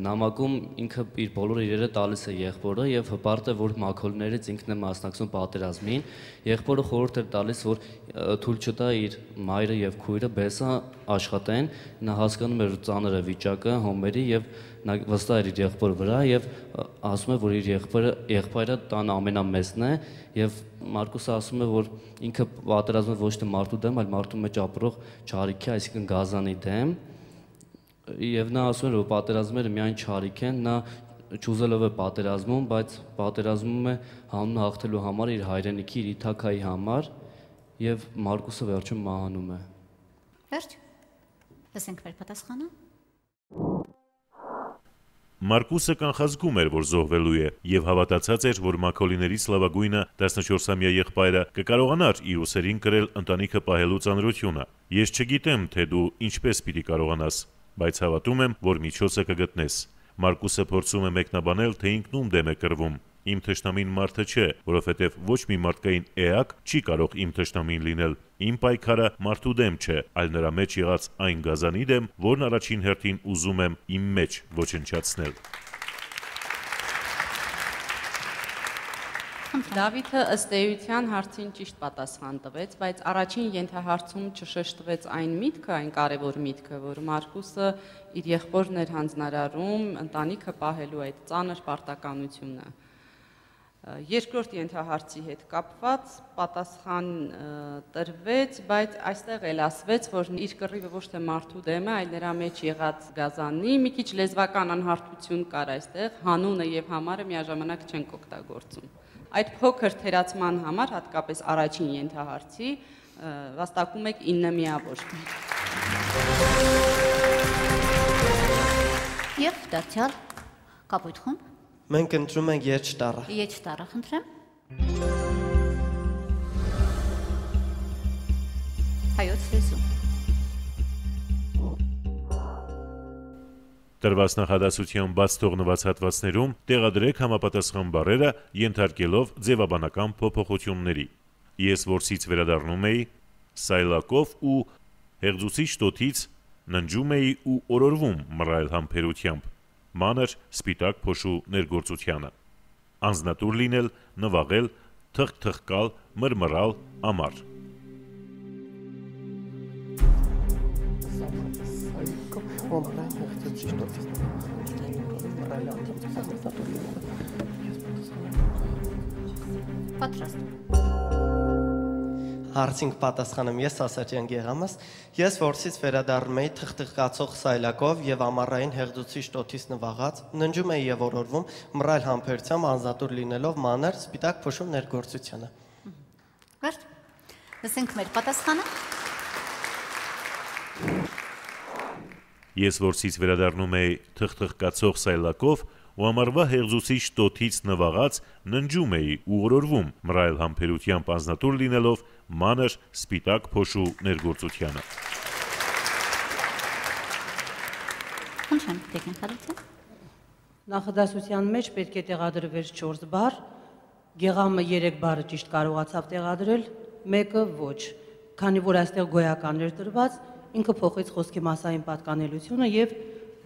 նամակում ինքը իր բոլոր իրերը տալիս է եղբորը եւ հպարտ է, որ մաքոլներից ինքն է մասնակցում պատերազմին։ Եղբորը խորհուրդ էր տալիս, որ թույլ չտա իր մայրը եւ քույրը բեսա աշխատեն, նա հասկանում էր ծանր է վիճակը Հոմերի եւ նա վստահ էր իր եղբորի վրա եւ ասում է, որ իր եղբայրը տան ամենամեծն է եւ Մարկուսը ասում է, որ ինքը պատերազմում ոչ թե մարդու դեմ, այլ մարդու մեջ ապրող չարիքի, այսինքն գազանի դեմ եւ նա ասում է, որ պատերազմները միայն չարիք են, նա ճուզելով է պատերազմում, բայց պատերազմում է հանուն հաղթելու համար իր հայրենիքի, իր իթակայի համար եւ Մարկուսը վերջում մահանում է։ Վերջ։ Լսենք մեր պատասխանը։ Մարկուսը կանխազգում էր, որ զոհվելու է եւ հավատացած էր, որ Մաքոլիներից լավագույնը 14-ամյա եղբայրը կկարողանար իր ուսերին կրել ընտանիքը պահելու ծանրությունը։ Ես չգիտեմ, թե դու ինչպես պիտի կարողանաս, բայց հավատում եմ, որ միջոցը կգտնես։ Մարկուսը փորձում է մեկնաբանել, թե ինքնում դեմ է կռվում։ Իմ թշնամին մարդը չէ, որովհետև ոչ մի մարդկային էակ չի կարող իմ թշնամին լինել։ Իմ պայքարը մարդու դեմ չէ, այլ նրա մեջ եղած այն գազանի դեմ, որն առաջին հերթին ուզում եմ իմ մեջ ոչնչացնել։ Դավիթը ըստ էության հարցին ճիշտ պատասխան տվեց, բայց առաջին ենթահարցում չշշտվեց այն միտքը, այն կարևոր միտքը, որ Մարկուսը իր եղբորն էր հանձնարարում ընտանիքը պահելու այդ ծանր պարտականությունը։ Երկրորդ ենթահարցի հետ կապված պատասխան տրվեց, բայց այստեղ էլ ասվեց, որ իր կռիվը ոչ թե մարդու դեմ է, այլ նրա մեջ եղած գազանի, մի քիչ լեզվական անհարթություն կար այստեղ, հանունը եւ համարը միաժամանակ չենք օգտագործում։ Այդ փոքր թերացման համար, հատկապես առաջին ենթահարցի, վաստակում եք 9 միավոր։ Եվ դարձյալ կապույտ խումբ։ Մենք ընտրում ենք երջտառը։ Երջտառը, խնդրեմ։ Հայոց լեզու։ Տրված նախադասության բաց թողնված հատվածներում տեղադրեք համապատասխան բառերը, ենթարկելով ձևաբանական փոփոխությունների։ Ես որսից վերադառնում էի, սայլակով ու հեղձուցիչ տոթից ննջում էի ու օրորվում մռայլ համբերությամբ, մանր սպիտակ փոշու ներգործությանը, անձնատուր լինել, նվաղել, թխկալ, մրմռալ, ամառ։ Պատրաստ։ Հարցին պատասխանում ես Ասատյան Գեղամաս, ես որսից վերադառնում էի թխկացող սայլակով եւ ամառային հեղձուցիչ տոթից նվաղած, ննջում էի եւ օրորվում մռայլ համբերությամբ անձնատուր լինելով մանր սպիտակ փոշու ներգործությանը։ Վերջ։ Լսենք մեր պատասխանը։ Ես որսից վերադառնում էի թխկացող սայլակով ու ամառվա հեղձուցիչ տոթից նվաղած ննջում էի ու օրորվում մռայլ համբերությամբ անձնատուր լինելով մանր սպիտակ փոշու ներգործությանը։ Խնդրեմ, տեխնիկալություն։ Նախադասության մեջ պետք է տեղադրվեր 4 բառ, Գեղամը 3 բառը ճիշտ կարողացավ տեղադրել, մեկը ոչ, քանի որ այստեղ գոյականներ տրված, ինքը փոխեց խոսքի մասային պատկանելությունը եւ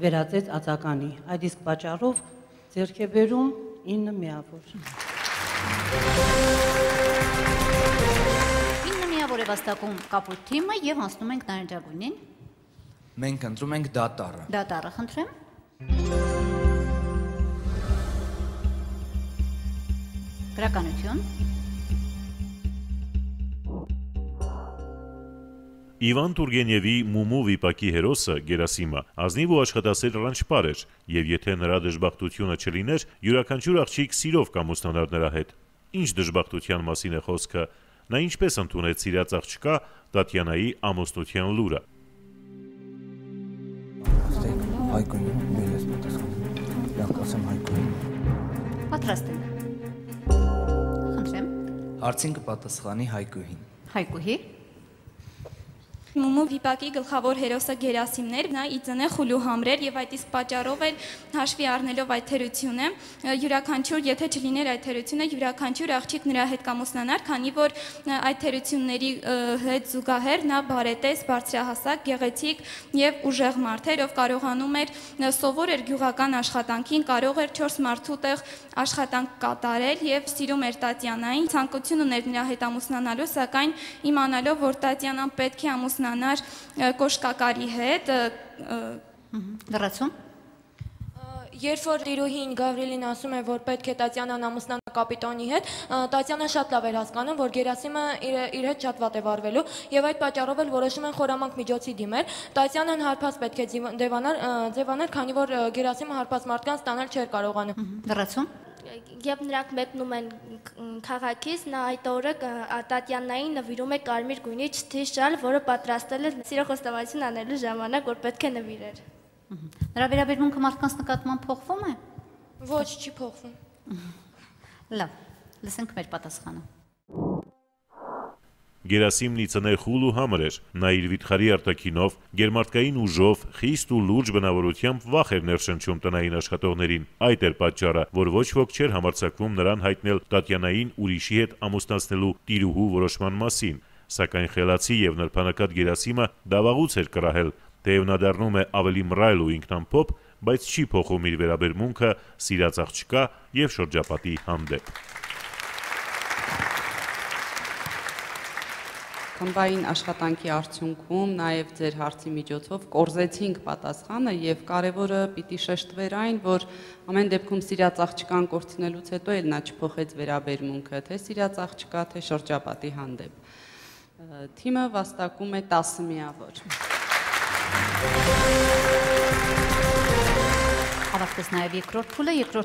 վերածեց ածականի։ Այդ իսկ պատճառով ձեռք է բերում 9 միավոր։ 9 միավոր է վաստակում կապույտ թիմը եւ անցնում ենք նարնջագույնին։ Մենք ընտրում ենք դատարը։ Դատարը, խնդրեմ։ Գրականություն։ Իվան Տուրգենևի Մումու վիպակի հերոսը Գերասիմը ազնիվ ու աշխատասեր ռանչպար էր, եւ եթե նրա դժբախտությունը չլիներ, յուրաքանչյուր աղջիկ սիրով կամուսնանար նրա հետ։ Ինչ դժբախտության մասին է խոսքը, նա ինչպես ընդունեց սիրած աղջկա Տատյանայի ամուսնության լուրը։ Հայկույն ես պատասխանում։ Լավ կասեմ հայկույն։ Պատրաստ եմ։ Խնդրեմ։ Հարցին կպատասխանի Հայկուհին։ Հայկուհի։ Մումու վիպակի գլխավոր հերոսը Գերասիմն էր, նա իծնե խուլուհամր էր եւ այդ իսկ պատճառով էր հաշվի առնելով այդ թերությունը, յուրաքանչյուր, եթե չլիներ այդ թերությունը, յուրաքանչյուր աղջիկ նրա հետ կամուսնանար, քանի որ այդ թերությունների հետ զուգահեռ նա բարետես, բարձրահասակ, գեղեցիկ եւ ուժեղ մարդ էր, ով կարողանում էր սովոր էր գյուղական աշխատանքին, կարող էր 4 մարդու տեղ աշխատանք կատարել եւ սիրում էր Տատյանային, ցանկություն ուներ նրա հետ ամուսնանալու, սակայն իմանալով, որ Տատյանան պետք է ամուսնանար կոշկակարի հետ, լրացում։ Երբ որ տիրուհին Գավրիելին ասում է, որ պետք է Տատյանան ամուսնանա կապիտոնի հետ, Տատյանան շատ լավ էր հասկանում, որ Գերասիմը իր հետ շատ վատ է վարվելու եւ այդ պատճառով էլ որոշում են խորամանկ միջոցի դիմել։ Տատյանան հարբած պետք է ձևանար, քանի որ Գերասիմը հարբած մարդկանց ստանալ չէր կարողանում։ Լրացում։ Երբ նրանք մեկնում են քաղաքից, նա այդ օրը Տատյանային նվիրում է կարմիր գույնի չթի շալ, որը պատրաստել է սիրո խոստովանություն անելու ժամանակ, որ պետք է նվիրեր։ Նրա վերաբերմունքը մարդկանց նկատմամբ փոխվում է։ Ոչ, չի փոխվում։ Լավ, լսենք մեր պատասխանը։ Գերասիմն ի ծներ խուլ ու համր էր, նա իր վիթխարի արտաքինով, գերմարտկային ուժով, խիստ ու լուրջ բնավորությամբ վախ էր ներշնչում տնային աշխատողներին։ Այդ էր պատճառը, որ ոչ ոք չէր համարձակվում նրան հայտնել Տատյանային ուրիշի հետ ամուսնացնելու տիրուհու որոշման մասին, սակայն խելացի եւ նրբանակատ Գերասիմը դավաղուց էր կռահել, թեև նա դառնում է ավելի մռայլ ու ինքնամփոփ, բայց չի փոխում իր վերաբերմունքը սիրած աղջկա եւ շրջապատի հանդեպ։ Խմբային աշխատանքի արդյունքում նաև ձեր հարցի միջոցով կորզեցինք պատասխանը եւ կարեւորը պիտի շեշտվեր այն, որ ամեն դեպքում սիրած աղջկան կորցնելուց հետո էլ նա չփոխեց վերաբերմունքը, թե սիրած աղջկա, թե շրջապատի հանդեպ։ Թիմը վաստակում է 10 միավոր։ Ավարտվեց նաև երկրորդ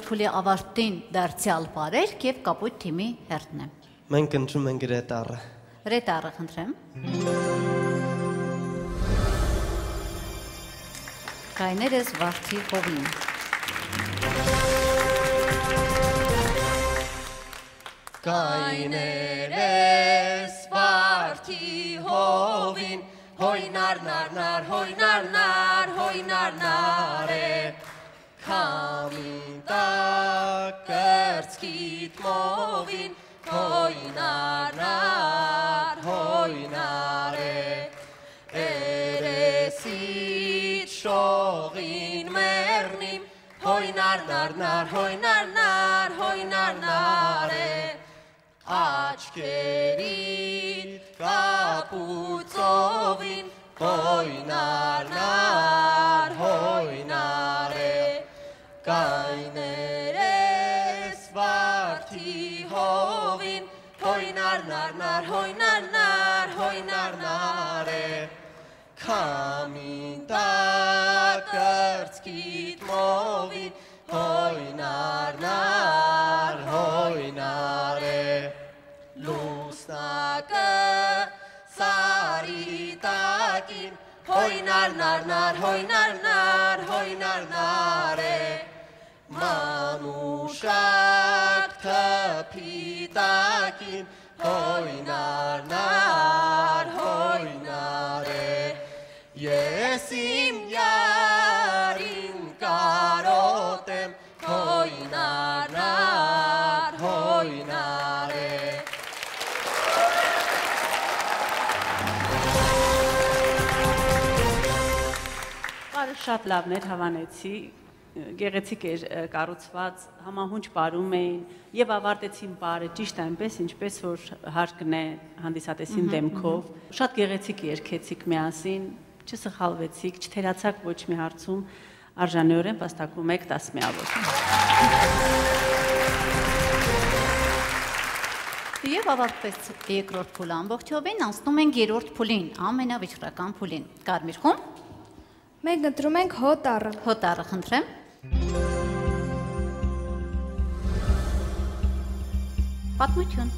փուլի ավարտին դարձյալ բարերք եւ կապույտ թիմի հերթն է։ Մենք ընտրում ենք Ռետարը։ Ռետարը խնդրեմ։ Կայներես Վարդի Հովին։ Կայներես Վարդի Հովին, հոյնար նար, հոյնար նար, հոյնար նար է, քամին տակ կրծքիդ մովին, հոյնար նար, հոյնար է, երեսիդ շողին մեռնիմ, հոյնար նար, հոյնար նար, հոյնար նար է, աչքերիդ կապուծովին, հոյնար նար, հոյնար է, կայներես Վարդի Հովին, հոյնար նար, հոյնար նար, հոյնար նար է, քամին տակ կրծքիդ մովին, հոյնար նար, հոյնար է, լուսնակը սարի տակին, հոյնար նար, հոյնար նար, հոյնար նար է, մանուշակ թփի տակին, հոյնար նար, հոյնար է, ես իմ յարին կարոտեմ, հոյնար նար, հոյնար է, Բարը շատ լավն էր, հավանեցի, գեղեցիկ էր կառուցված, համահունչ պարում էին եւ ավարտեցին պարը ճիշտ այնպես, ինչպես որ հարկն է հանդիսատեսին դեմքով։ Շատ գեղեցիկ երգեցիք միասին, չսխալվեցիք, չթերացաք ոչ մի հարցում, արժանիորեն վաստակում եք 10 միավոր։ Եվ ավարտվեց երկրորդ փուլը ամբողջովին, անցնում ենք երրորդ փուլին, ամենավճռական փուլին։ Կարմիր խումբ։ Մենք ընտրում ենք հոտառը։ Հոտառը խնդրեմ։ Պատմություն։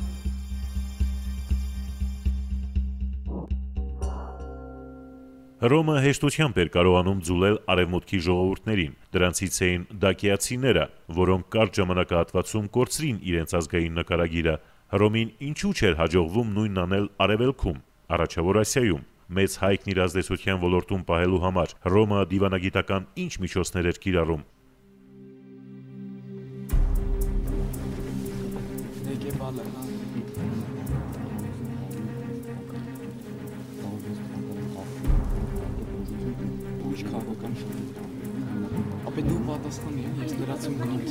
Հռոմը հեշտությամբ էր կարողանում ձուլել արևմուտքի ժողովուրդներին, դրանցից էին դակիացիները, որոնք կարճ ժամանակահատվածում կորցրին իրենց ազգային նկարագիրը։ Հռոմին ինչու չէր հաջողվում նույնն անել արևելքում, առաջավոր Ասիայում։ Մեծ հայքն իր ազդեցության ոլորտում պահելու համար Հռոմը դիվանագիտական ինչ միջոցներ էր կիրառում։ Ապա դու պատասխանի ես լրացում կանց։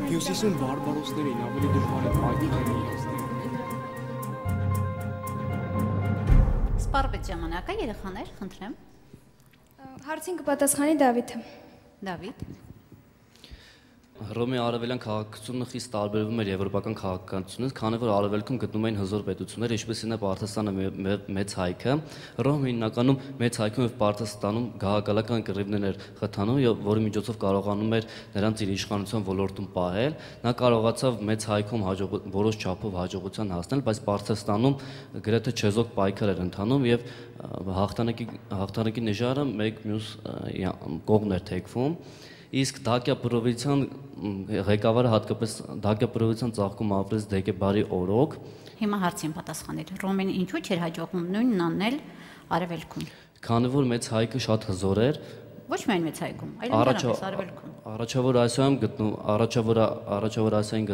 Հյուսիսում բարբարոսներին ավելի դժվար է պայքարել իրացնել։ Սպառվեց ժամանակը, երեխաներ, խնդրեմ։ Հարցին կպատասխանի Դավիթը։ Դավիթ։ Հռոմի արևելյան քաղաքացիությունը խիստ տարբերվում էր եվրոպական քաղաքականությունից, քանի որ արևելքում գտնվում էին հզոր պետություններ, ինչպիսին է Պարթեստանը մեծ հայքը։ Հռոմը հիմնականում մեծ հայքում եւ Պարթեստանում գաղակալական կռիվներ էր խթանում, որի միջոցով կարողանում էր նրանց իր իշխանության ոլորտում պահել։ Նա կարողացավ մեծ հայքում որոշ չափով հաջողության հասնել, բայց Պարթեստանում գրեթե չեզոք պայքար էր ընթանում եւ հաղթանակի նժարը մեկ մյուս կողմն էր թեքվում։ Իսկ Դակյա Պրովինցիան ղեկավարը հատկապես Դակյա Պրովինցիան ծաղկում ապրեց Դեկեբարի օրոք։ Հիմա հարցին պատասխանել։ Ռոմեն ինչու չէր հաջողում նույնն անել Արևելքում։ Քանի որ մեծ հայկը շատ հզոր էր, ոչ միայն մեծ հայկում, այլ ընդհանրապես Արևելքում։ Առաջավոր Ասիայում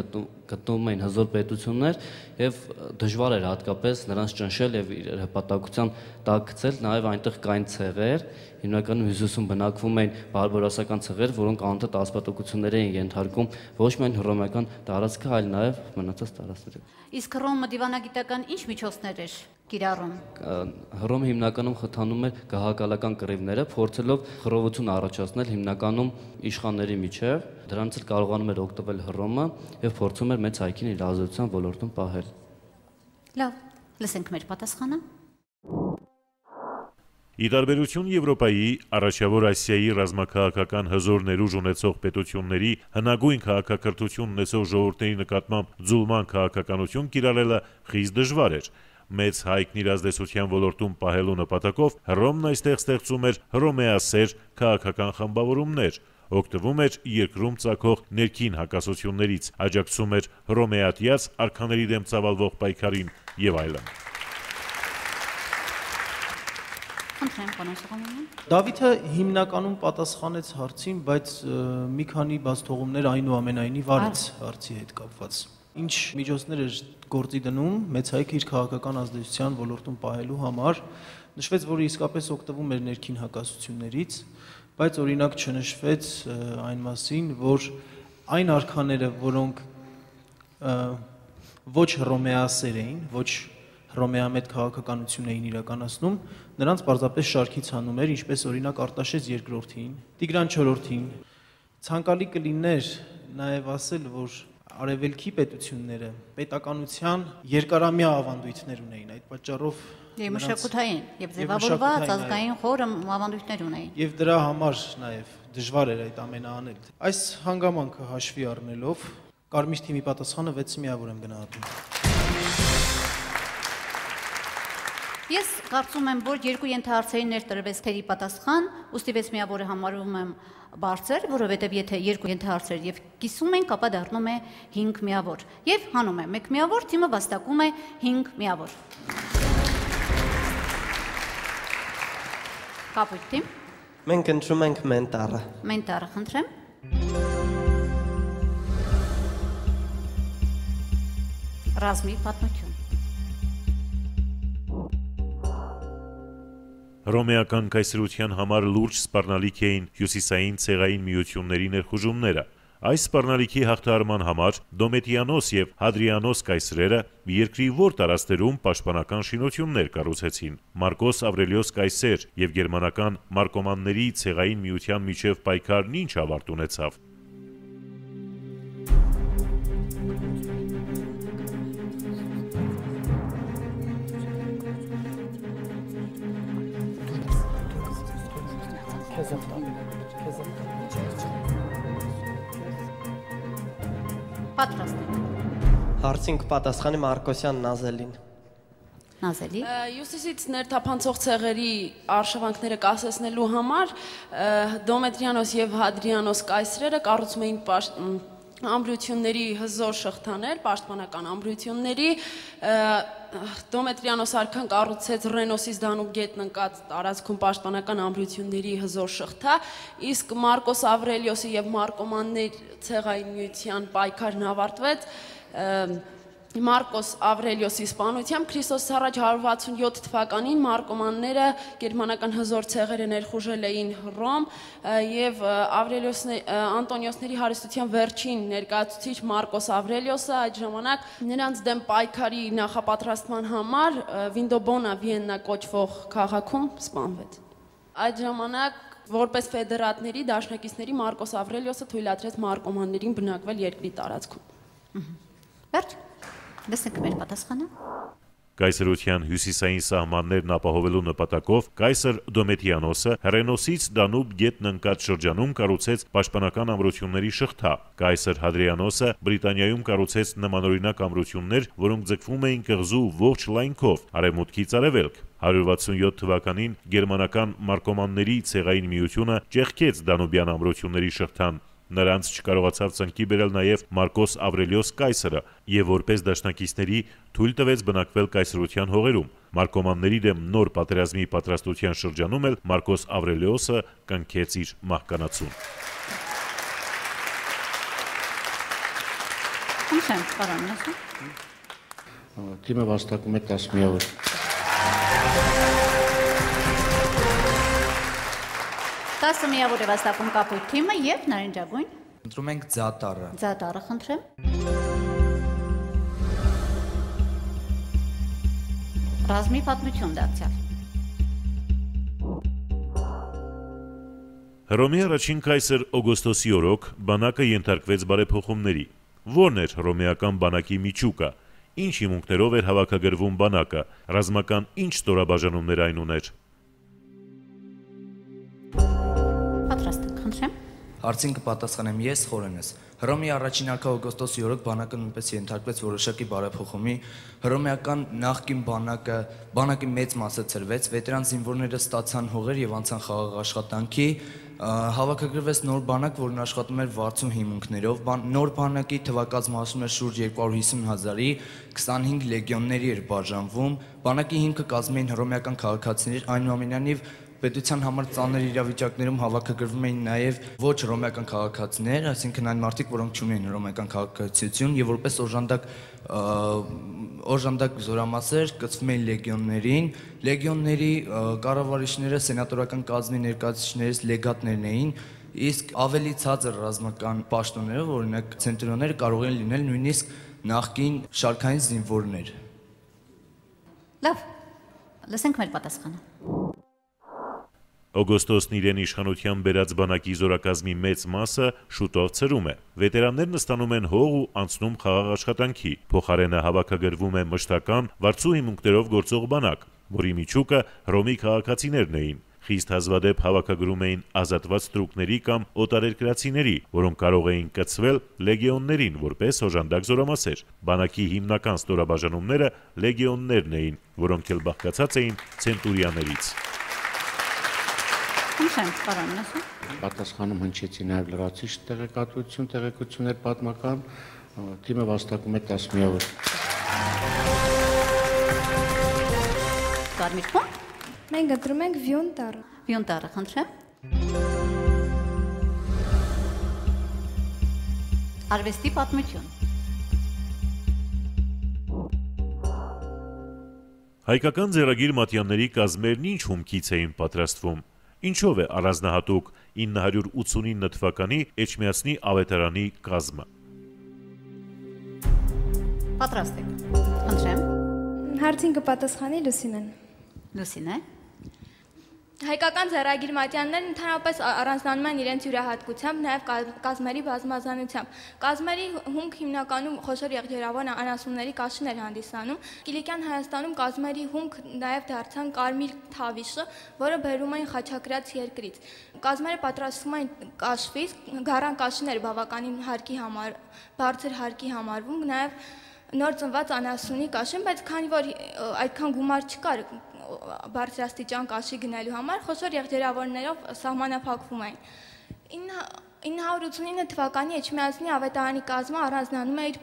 գտնվում էին հզոր պետություններ եւ դժվար էր հատկապես նրանց ճնշել եւ իր հպատակության տակ գցել, նաեւ այնտեղ կային ցեղեր, հիմնականում հյուսիսում բնակվում էին բարբարոսական ցեղեր, որոնք անընդհատ ասպատակություններ էին ենթարկում ոչ միայն հռոմեական տարածքը, այլ նաեւ մնացած տարածքները։ Իսկ Ռոմը դիվանագիտական ինչ միջոցներ էր կիրառում։ Հռոմը հիմնականում խթանում էր գահակալական կռիվները, փորձելով խռովություն առաջացնել հիմնականում իշխանների միջև, դրանից էլ կարողանում էր օգտվել Հռոմը եւ փորձում էր մեծ հայքին իր ազդեցության ոլորտում պահել։ Լավ, լսենք մեր պատասխանը։ Ի տարբերություն Եվրոպայի, Առաջավոր Ասիայի ռազմաքաղաքական հզոր ներուժ ունեցող պետությունների հնագույն քաղաքակրթություն ունեցող ժողովուրդների նկատմամբ ձուլման քաղաքականություն կիրառելը խիստ դժվար էր։ Մեծ հայքն իր ազդեցության ոլորտում պահելու նպատակով Հռոմն այստեղ ստեղծում էր հռոմեասեր քաղաքական խմբավորումներ, օգտվում էր երկրում ծագող ներքին հակասություններից, աջակցում էր հռոմեատյաց արքաների դեմ ծավալվող պայքարին եւ այլն։ Դավիթը հիմնականում պատասխանեց հարցին, բայց մի քանի բացթողումներ այնուամենայնիվ արեց հարցի հետ կապված։ Ինչ միջոցներ էր գործի դնում մեծ հայքը իր քաղաքական ազդեցության ոլորտում պահելու համար, նշվեց, որ իսկապես օգտվում էր ներքին հակասություններից, բայց օրինակ չնշվեց այն մասին, որ այն արքաները, որոնք ոչ հռոմեասեր էին, ոչ հռոմեամետ քաղաքականություն էին իրականացնում, նրանց պարզապես շարքից հանում էր, ինչպես օրինակ Արտաշես II-ին, Տիգրան IV-ին։ Ցանկալի կլիներ նաև ասել, որ արևելքի պետությունները պետականության երկարամյա ավանդույթներ ունեին, այդ պատճառով եւ մշակութային եւ ձևավորված ազգային խորը ավանդույթներ ունեին։ Եվ դրա համար նաև դժվար էր այդ ամենը անել։ Այս հանգամանքը հաշվի առնելով Կարմիր թիմի պատասխանը 6 միավոր եմ գնահատում։ Ես կարծում եմ, որ երկու ենթահարցերին ներտրվեց թերի պատասխան, ուստի 6 միավորը համարում եմ բարձր, որովհետև եթե երկու ենթահարցեր եւ կիսում են, ապա դառնում է 5 միավոր։ Եվ հանում է 1 միավոր, թիմը վաստակում է 5 միավոր։ Կապույտ թիմ։ Մենք ընտրում ենք մենտարը։ Մենտարը, խնդրեմ։ Ռազմի պատմություն։ Հռոմեական կայսրության համար լուրջ սպառնալիք էին հյուսիսային ցեղային միությունների ներխուժումները։ Այս սպառնալիքի հաղթահարման համար Դոմետիանոս եւ Հադրիանոս կայսրերը երկրի որ տարածքներում պաշտպանական շինություններ կառուցեցին։ Մարկոս Ավրելիոս կայսեր եւ գերմանական մարկոմանների ցեղային միության միջև պայքարն ինչ ավարտ ունեցավ։ Պատրաստ եմ։ Հարցին կպատասխանի Մարկոսյան Նազելին։ Նազելի։ Հյուսիսից ներթափանցող ցեղերի արշավանքները կասեցնելու համար Դոմետրիանոս եւ Հադրիանոս կայսրերը կառուցում էին ամրությունների հզոր շղթաներ, պաշտպանական ամրությունների։ Դոմետրիանոս արքան կառուցեց Ռենոսից Դանուբ գետն ընկած տարածքում պաշտպանական ամրությունների հզոր շղթա, իսկ Մարկոս Ավրելիոսի եւ մարկոմաններ ցեղային միության պայքարն ավարտվեց Մարկոս Ավրելիոսի սպանությամբ Քրիստոս առաջ 167 թվականին մարկոմանները գերմանական հզոր ցեղերը ներխուժել էին Հռոմ եւ Անտոնիոսների հարստության վերջին ներկայացուցիչ Մարկոս Ավրելիոսը այդ ժամանակ նրանց դեմ պայքարի նախապատրաստման համար Վինդոբոնա Վիեննա կոչվող քաղաքում սպանվեց։ Այդ ժամանակ որպես ֆեդերատների դաշնակիցների Մարկոս Ավրելիոսը թույլատրեց մարկոմաններին բնակվել երկրի տարածքում։ Վերջ Լսենք մեր պատասխանը։ Կայսրության հյուսիսային սահմաններն ապահովելու նպատակով կայսր Դոմետիանոսը Հռենոսից Դանուբ գետն ընկած շրջանում կառուցեց պաշտպանական ամրությունների շղթա։ Կայսր Հադրիանոսը Բրիտանիայում կառուցեց նմանօրինակ ամրություններ, որոնք ձգվում էին կղզու ողջ լայնքով արևմուտքից արևելք։ 167 թվականին գերմանական մարկոմանների ցեղային միությունը ճեղքեց Դանուբյան ամրությունների շղթան։ Նրանց չկարողացավ ծնկի բերել նաև Մարկոս Ավրելիոս կայսրը եւ որպես դաշնակիցների թույլ տվեց բնակվել կայսրության հողերում։ Մարկոմանների դեմ նոր պատերազմի պատրաստության շրջանում էլ Մարկոս Ավրելիոսը կնքեց իր մահկանացուն։ Թիմը վաստակում է 10 միավոր։ Տասը միավոր է վաստակում կապույտ թիմը և նարինջագույն։ Ընտրում ենք ձատառը։ Ձատառը խնդրեմ։ Ռազմի պատմություն դարձյալ։ Հռոմի առաջին կայսր Օգոստոսի օրոք բանակը ենթարկվեց բարեփոխումների։ Ո՞րն էր հռոմեական բանակի միջուկը։ Ինչ հիմունքներով էր հավաքագրվում բանակը, ռազմական ինչ ստորաբաժանումներ այն ուներ։ Հարցին կպատասխանեմ ես, Խորենես։ Հռոմի առաջին արքա Օգոստոսի օրոք բանակը նույնպես ենթարկվեց որոշակի բարեփոխումի։ Հռոմեական նախկին բանակի մեծ մասը ցրվեց, վետերան զինվորները ստացան հողեր եւ անցան խաղաղ աշխատանքի, հավաքագրվեց նոր բանակ, որն աշխատում էր 60 հիմունքներով, նոր բանակի թվակազմը ասում էր շուրջ 250,000-ի, 25 լեգիոնների էր բաժանվում, բանակի հիմքը կազմում էին հռոմեական քաղաքացիներ, այնուամենայնիվ պետության համար ծանր իրավիճակներում հավաքագրվում էին նաև ոչ հռոմեական քաղաքացիներ, այսինքն այն մարդիկ, որոնք չունեն հռոմեական քաղաքացիություն եւ որպես օժանդակ զորամասեր կցվում էին լեգիոններին։ Լեգիոնների կառավարիչները սենատորական կազմի ներկայացուցիչներից լեգատներն էին, իսկ ավելի ցածր ռազմական պաշտոնները, օրինակ ցենտրիոնները կարող են լինել նույնիսկ նախկին շարքային զինվորներ։ Լավ, լսենք մեր պատասխանը։ Օգոստոսն իրեն իշխանության բերած բանակի զորակազմի մեծ մասը շուտով ցրում է։ Վետերաններն ստանում են հող ու անցնում խաղաղ աշխատանքի։ Փոխարենը հավաքագրվում է մշտական վարձու հիմունքներով գործող բանակ, որի միջուկը Հռոմի քաղաքացիներն էին։ Խիստ հազվադեպ հավաքագրում էին ազատված ստրուկների կամ օտարերկրացիների, որոնք կարող էին կցվել լեգիոններին որպես օժանդակ զորամասեր։ Բանակի հիմնական ստորաբաժանումները լեգիոններն էին, որոնք էլ բաղկացած էին ցենտուրիաներից։ Պատասխանում հնչեցի նաև լրացիչ տեղեկություններ պատմական, թիմը վաստակում է 10 միավոր։ Կարմիր խումբ։ Մենք ընտրում ենք Վյուն տառը։ Վյուն տառը, խնդրեմ։ Արվեստի պատմություն։ Հայկական ձեռագիր մատյանների կազմերն ինչ հումքից էին պատրաստվում։ Ինչով է առանձնահատուկ 989 թվականի Էջմիածնի ավետարանի կազմը։ Պատրաստ եք։ Խնդրեմ։ Հարցին կպատասխանի Լուսինեն։ Լուսինե։ Հայկական ձեռագիր մատյաններն ընդհանրապես առանձնանում են իրենց յուրահատկությամբ, նաև կազմերի բազմազանությամբ։ Կազմերի հումք հիմնականում խոշոր եղջերավոր անասունների կաշին էր հանդիսանում։ Կիլիկյան Հայաստանում կազմերի հումք նաև դարձան կարմիր թավիշը, որը բերում էին Խաչակրաց երկրից։ Կազմերը պատրաստվում են կաշվից, գառան կաշին էր բավականին բարձր հարկի համարվում, նաև նոր ծնված անասունի կաշին, բայց քանի որ այդքան գումար չկար բարձրաստիճան կաշի գնելու համար, խոշոր եղջերավորներով սահմանափակվում էին։ 989 թվականի Էջմիածնի ավետարանի կազմը առանձնանում է իր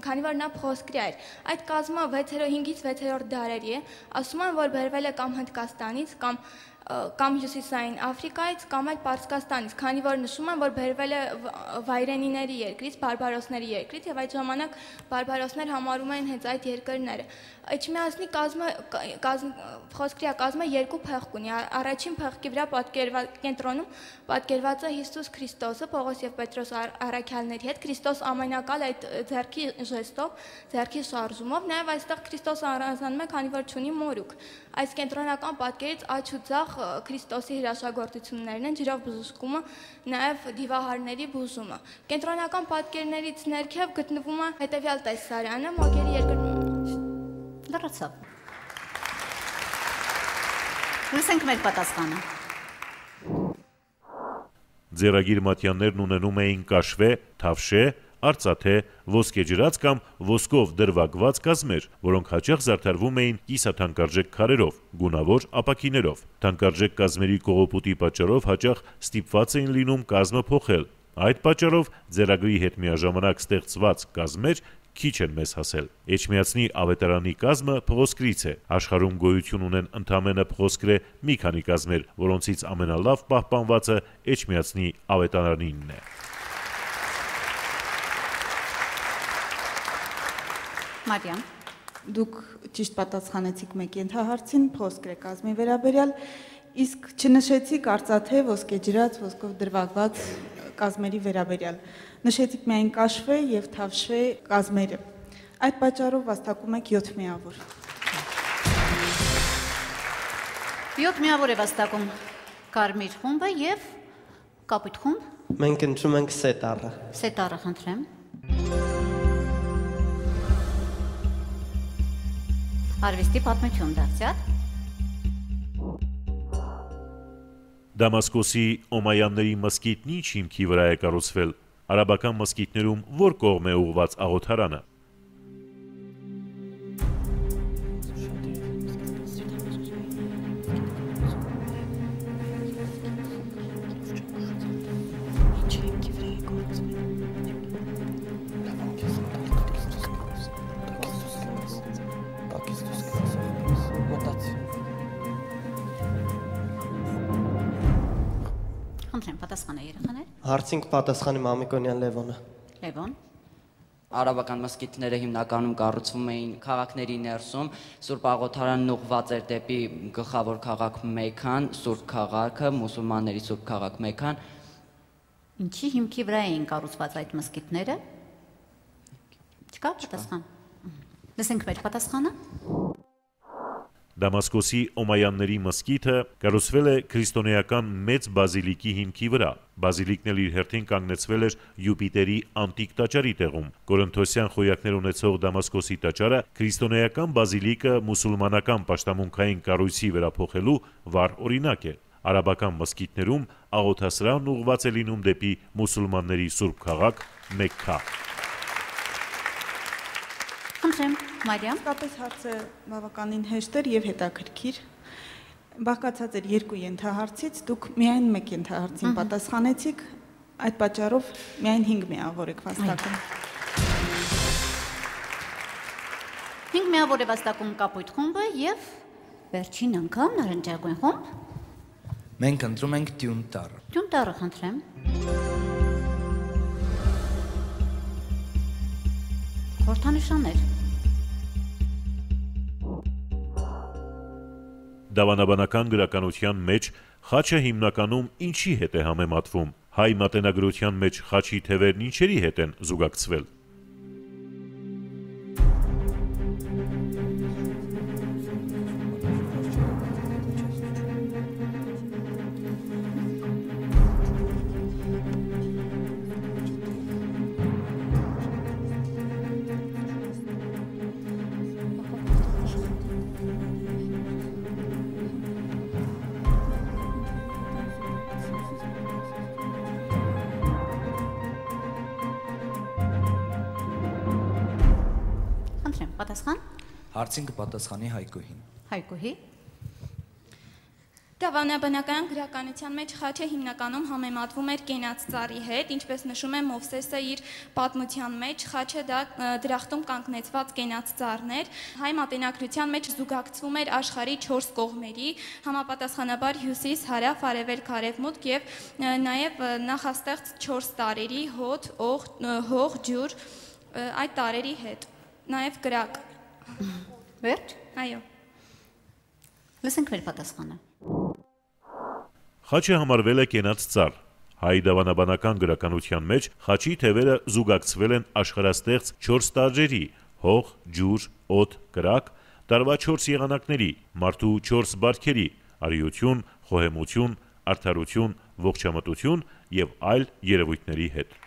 քանի որ նա փղոսկրյա էր։ Այդ կազմը 5-ից 6-րդ դարերի է, ասում են, որ բերվել է կամ Հնդկաստանից, կամ Հյուսիսային Աֆրիկայից, կամ այլ Պարսկաստանից, քանի որ նշում են, որ բերվել է վայրենիների երկրից, բարբարոսների երկրից, եւ այդ ժամանակ բարբարոսներ համարում էին հենց այդ երկրները։ Էջմիածնի փղոսկրյա կազմը երկու փեղկ ունի։ Առաջին փեղկի վրա կենտրոնում պատկերված է Հիսուս Քրիստոսը Պողոս եւ Պետրոս առաքյալների հետ, Քրիստոս ամենակալ այդ ձեռքի ժեստով, ձեռքի շարժումով, նաեւ այստեղ Քրիստոսը առանձնանում է, քանի որ ունի մորուք։ Այս կենտրոնական պատկերից աջ ու ձախ Քրիստոսի հրաշագործություններն են, ջրով բժշկումը, նաև դիվահարների բուժումը։ Կենտրոնական պատկերներից ներքև գտնվում է հետևյալ տեսարանը՝ Մոգերի երկրի։ Լրացավ։ Լսենք մեր պատասխանը։ Ձեռագիր մատյաններն ունենում էին կաշվե, թավշե, արծաթե, ոսկեջրած կամ ոսկով դրվագված կազմեր, որոնք հաճախ զարդարվում էին կիսաթանկարժեք քարերով, գունավոր ապակիներով։ Թանկարժեք կազմերի կողոպուտի պատճառով հաճախ ստիպված էին լինում կազմը փոխել։ Այդ պատճառով ձեռագրի հետ միաժամանակ ստեղծված կազմեր քիչ են մեզ հասել։ Էջմիածնի ավետարանի կազմը փղոսկրից է։ Աշխարհում գոյություն ունեն ընդամենը փղոսկրե մի քանի կազմեր, որոնցից ամենալավ պահպանվածը Էջմիածնի ավետարանինն է։ Մարիամ, դուք ճիշտ պատասխանեցիք մեկ ենթահարցին փղոսկրե կազմի վերաբերյալ, իսկ չնշեցիք արծաթե, ոսկեջրած, ոսկով դրվագված կազմերի վերաբերյալ։ Նշեցիք միայն կաշվե եւ թավշե կազմերը։ Այդ պատճառով վաստակում եք 7 միավոր։ 7 միավոր է վաստակում կարմիր խումբը եւ կապույտ խումբ։ Մենք ընտրում ենք սետառը։ Սետառը խնդրեմ։ Արվեստի պատմություն դարձյալ։ Դամասկոսի Օմայանների մզկիթն ինչ հիմքի վրա է կառուցվել։ Արաբական մզկիթներում որ կողմ է ուղղված աղոթարանը։ Խնդրեմ, պատասխանը երեխաներ։ Հարցին կպատասխանի Մամիկոնյան Լևոնը։ Լևոն։ Արաբական մզկիթները հիմնականում կառուցվում էին քաղաքների ներսում, Սուրբ Աղոթարանն ուղղված էր դեպի գլխավոր քաղաք Մեքքան, Սուրբ քաղաքը, մուսուլմանների Սուրբ քաղաք Մեքքան։ Ինչի հիմքի վրա էին կառուցված այդ մզկիթները։ Չկա պատասխան։ Լսենք մեր պատասխանը։ Դամասկոսի Օմայանների մզկիթը կառուցվել է քրիստոնեական մեծ բազիլիկի հիմքի վրա։ Բազիլիկն էլ իր հերթին կանգնեցվել էր Յուպիտերի անտիկ տաճարի տեղում։ Կորինթոսյան խոյակներ ունեցող Դամասկոսի տաճարը քրիստոնեական բազիլիկը մուսուլմանական պաշտամունքային կառույցի վերափոխելու վառ օրինակ է։ Արաբական մզկիթներում աղոթասրահն ուղղված է լինում դեպի մուսուլմանների սուրբ քաղաք Մեքքա։ Խնդրեմ, Մարիամ։ Իսկապես հարցը բավականին հեշտ էր եւ հետաքրքիր։ Բաղկացած էր 2 ենթահարցից, դուք միայն 1 ենթահարցին պատասխանեցիք, այդ պատճառով միայն 5 միավոր եք վաստակում։ 5 միավոր է վաստակում կապույտ խումբը եւ վերջին անգամ նարնջագույն խումբ։ Մենք ընտրում ենք տյուն տառը։ Տյուն տառը խնդրեմ։ Խորհրդանշաններ։ Դավանաբանական գրականության մեջ խաչը հիմնականում ինչի հետ է համեմատվում։ Հայ մատենագրության մեջ խաչի թևերն ինչերի հետ են զուգակցվել։ Պատասխան։ Հարցին կպատասխանի Հայկուհին։ Հայկուհի։ Դավանաբանական գրականության մեջ խաչը հիմնականում համեմատվում էր կենաց ծառի հետ, ինչպես նշում է Մովսեսը իր պատմության մեջ, խաչը դա դրախտում կանգնեցված կենաց ծառն էր։ Հայ մատենագրության մեջ զուգակցվում էր աշխարհի 4 կողմերի, համապատասխանաբար հյուսիս, հարավ, արևելք, արևմուտք եւ նաեւ նախաստեղծ 4 տարրերի՝ հոտ, հող, ջուր, այդ տարրերի հետ։ Նաև կրակ։ Վերջ։ Այո։ Լսենք մեր պատասխանը։ Խաչը համարվել է կենաց ծառ։ Հայ դավանաբանական գրականության մեջ խաչի թևերը զուգակցվել են աշխարհաստեղծ 4 տարրերի՝ հող, ջուր, օդ, կրակ, տարվա 4 եղանակների, մարդու 4 բարքերի՝ արիություն, խոհեմություն, արդարություն, ողջամտություն եւ այլ երևույթների հետ։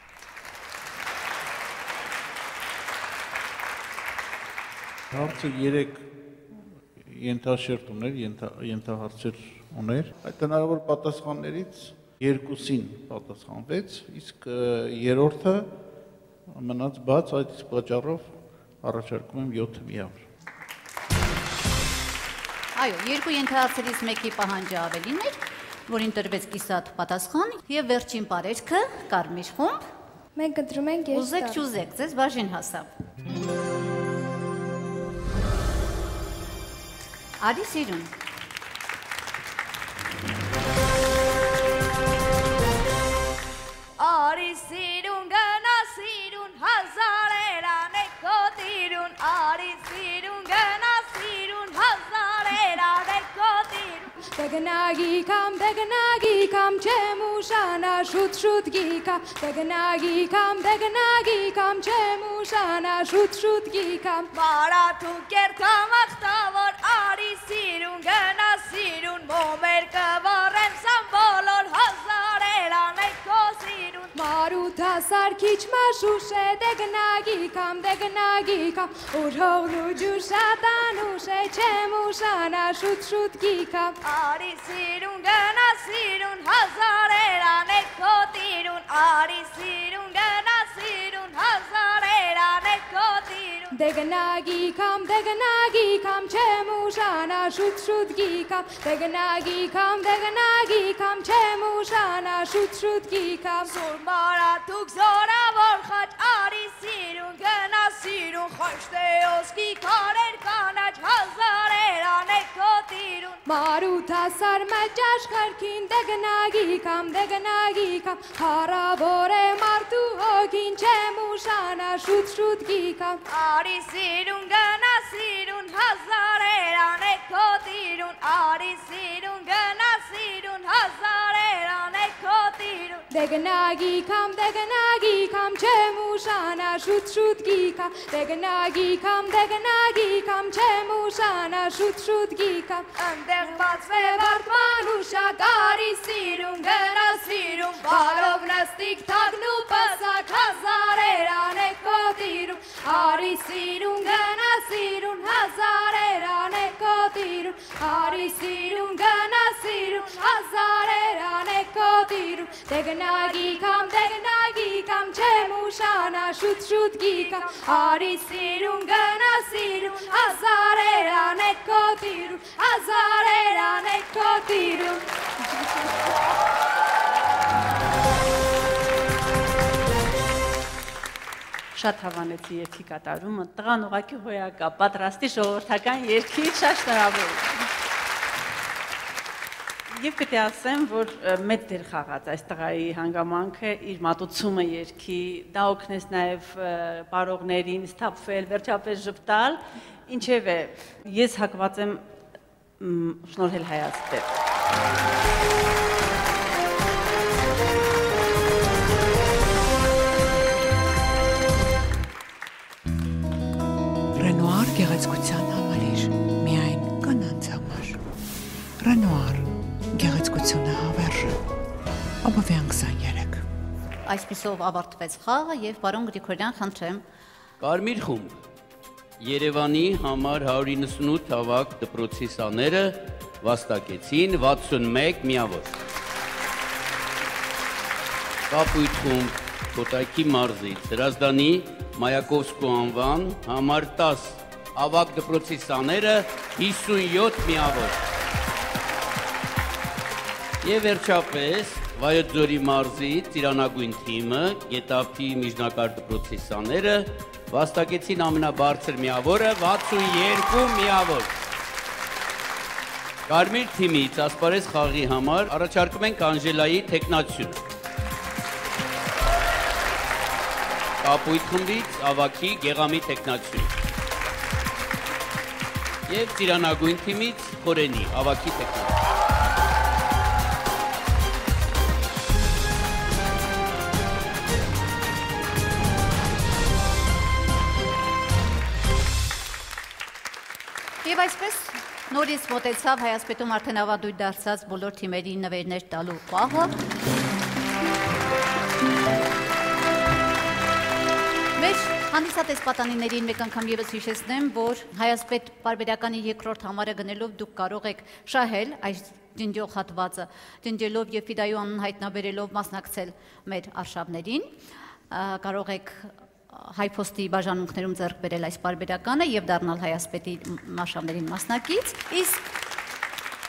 Հարցը ենթաշերտուներ, ենթահարցեր ուներ։ Այդ հնարավոր պատասխաններից երկուսին պատասխանվեց, իսկ երրորդը մնաց բաց, այդ պատճառով առաջարկում եմ 7 միավոր։ Այո, երկու ենթահարցերից մեկի պահանջը ավելին էր, որին տրվեց կիսատ պատասխան, եւ վերջին բարերքը Կարմիր խումբ։ Մենք ընտրում ենք ես։ Ուզեք չուզեք, ձեզ բաժին հասավ։ Արի սիրուն։ Արի սիրուն գնա սիրուն հազարեր անեք կոտիրուն Արի սիրուն գնա սիրուն հազարեր անեք կոտիրուն Դգնագի կամ չեմ ուշանա շուտ գիկա Դգնագի կամ չեմ ուշանա շուտ գիկա Մարաթու կերքամ աղտավոր արի սիրուն գնա սիրուն Մոմեր կվարեմ սամ բոլոր հազարեր անեք կոսիրուն Մարութա սարքիչ մաշուշ է դգնագի կամ Ուր հողնու ջուշատան ուշ է չեմ ուշանա շուտ գիկա Արի սիրուն գնա սիրուն հազարեր անեք կոտիրուն Արի սիրուն գնա սիրուն հազարեր անեք կոտիրուն Դգնագի կամ չեմ ուշանա շուտ գիկա Դգնագի կամ չեմ ուշանա շուտ գիկա Սուր մարաթուկ զորավոր խաչ արի սիրուն գնա սիրուն Խոշտեոսկի կարեր կանաչ հազարեր անեք կոտիրուն Մարութա սարմաճ աշխարհքին դգնագի կամ Հարավոր է մարդու հոգին չեմ ուշանա շուտ գիկա Արի սիրուն գնա սիրուն հազարեր անեք կոտիրուն Արի սիրուն գնա սիրուն հազարեր անեք կոտիրուն Դգնագի կամ չեմ ուշանա շուտ գիկա Դգնագի կամ չեմ ուշանա շուտ գիկա Ընդեղ բացվե վարդման ուշակ արի սիրուն գնա սիրուն Բարով նստիկ թագնու պսակ հազարեր անեք կոտիրուն Արի սիրուն գնա սիրուն հազարեր անեք կոտիրուն Արի սիրուն գնա սիրուն հազարեր անեք կոտիրուն Դգնագի կամ չեմ ուշանա շուտ գիկա Արի սիրուն գնա սիրուն հազարեր անեք կոտիրուն Հազարեր անեք կոտիրուն Շատ հավանեցի երգի կատարումը, տղան ուղղակի հոյակա, պատրաստի ժողովրդական երգի շատ շնորհավոր։ Եվ պետք է ասեմ, որ մեծ դեր խաղաց այս տղայի հանգամանքը, իր մատուցումը երգի, դա օգնեց նաև բարողներին սթափվել, վերջապես ժպտալ, ինչևէ, ես հակված եմ շնորհել Հայաստան։ Ռենուար գեղեցկության համալիր, միայն կանանց համար։ Ռենուար գեղեցկությունը հավերժը, Աբովյան 23։ Այսպիսով ավարտվեց խաղը եւ պարոն Գրիգորյան խնդրեմ։ Կարմիր խումբ Երևանի համար 198 հավաք դպրոցի սաները վաստակեցին 61 միավոր։ Կապույտ խումբ Կոտայքի մարզից Հրազդանի Մայակովսկու անվան համար 10 ավագ դպրոցի սաները 57 միավոր։ Եվ վերջապես Վայոց ձորի մարզի Ծիրանագույն թիմը Գետափի միջնակարգ դպրոցի սաները վաստակեցին ամենաբարձր միավորը 62 միավոր։ Կարմիր թիմից ասպարեզ խաղի համար առաջարկում ենք Անժելայի թեկնածությունը։ Կապույտ խմբից ավագի Գեղամի թեկնածություն։ Եվ Ծիրանագույն թիմից Խորենի ավագի թեկնածություն։ Եվ այսպես նորից մոտեցավ Հայաստանում արդեն ավանդույթ դարձած բոլոր թիմերի նվերներ տալու պահը։ Մեր Հանդիսատես պատանիներին մեկ անգամ եւս հիշեցնեմ, որ Հայաստան պարբերականի երկրորդ համարը գնելով դուք կարող եք շահել այս ջնջող հատվածը, ջնջելով եւ ֆիդայու անուն հայտնաբերելով մասնակցել մեր արշավներին, կարող եք հայփոստի բաժանմունքներում ձեռք բերել այս պարբերականը եւ դառնալ Հայաստանի արշավներին մասնակից, իսկ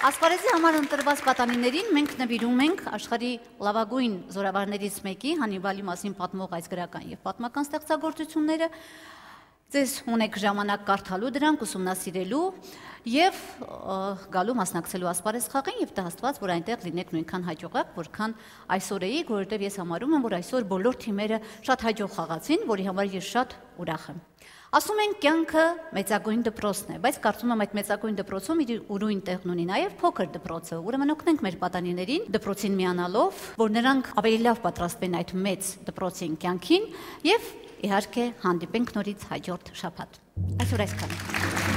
Ասպարեզի համար ընտրված պատանիներին մենք նվիրում ենք աշխարհի լավագույն զորավարներից մեկի Հանիբալի մասին պատմող այս գրական եւ պատմական ստեղծագործությունները։ Ձեզ ունեք ժամանակ կարդալու դրանք, ուսումնասիրելու եւ գալու մասնակցելու ասպարեզ խաղին եւ տհաստված, որ այնտեղ լինեք նույնքան հաջողակ, որքան այսօր էիք, որովհետեւ ես համարում եմ, որ այսօր բոլոր թիմերը շատ հաջող խաղացին, որի համար ես շատ ուրախ եմ։ Ասում են կյանքը մեծագույն դպրոցն է, բայց կարծում եմ այդ մեծագույն դպրոցում իր ուրույն տեղն ունի նաև փոքր դպրոցը։ Ուրեմն օգնենք մեր պատանիներին դպրոցին միանալով, որ նրանք ավելի լավ պատրաստվեն այդ մեծ դպրոցին կյանքին եւ իհարկե հանդիպենք նորից հաջորդ շաբաթ։ Այսօր այսքանը։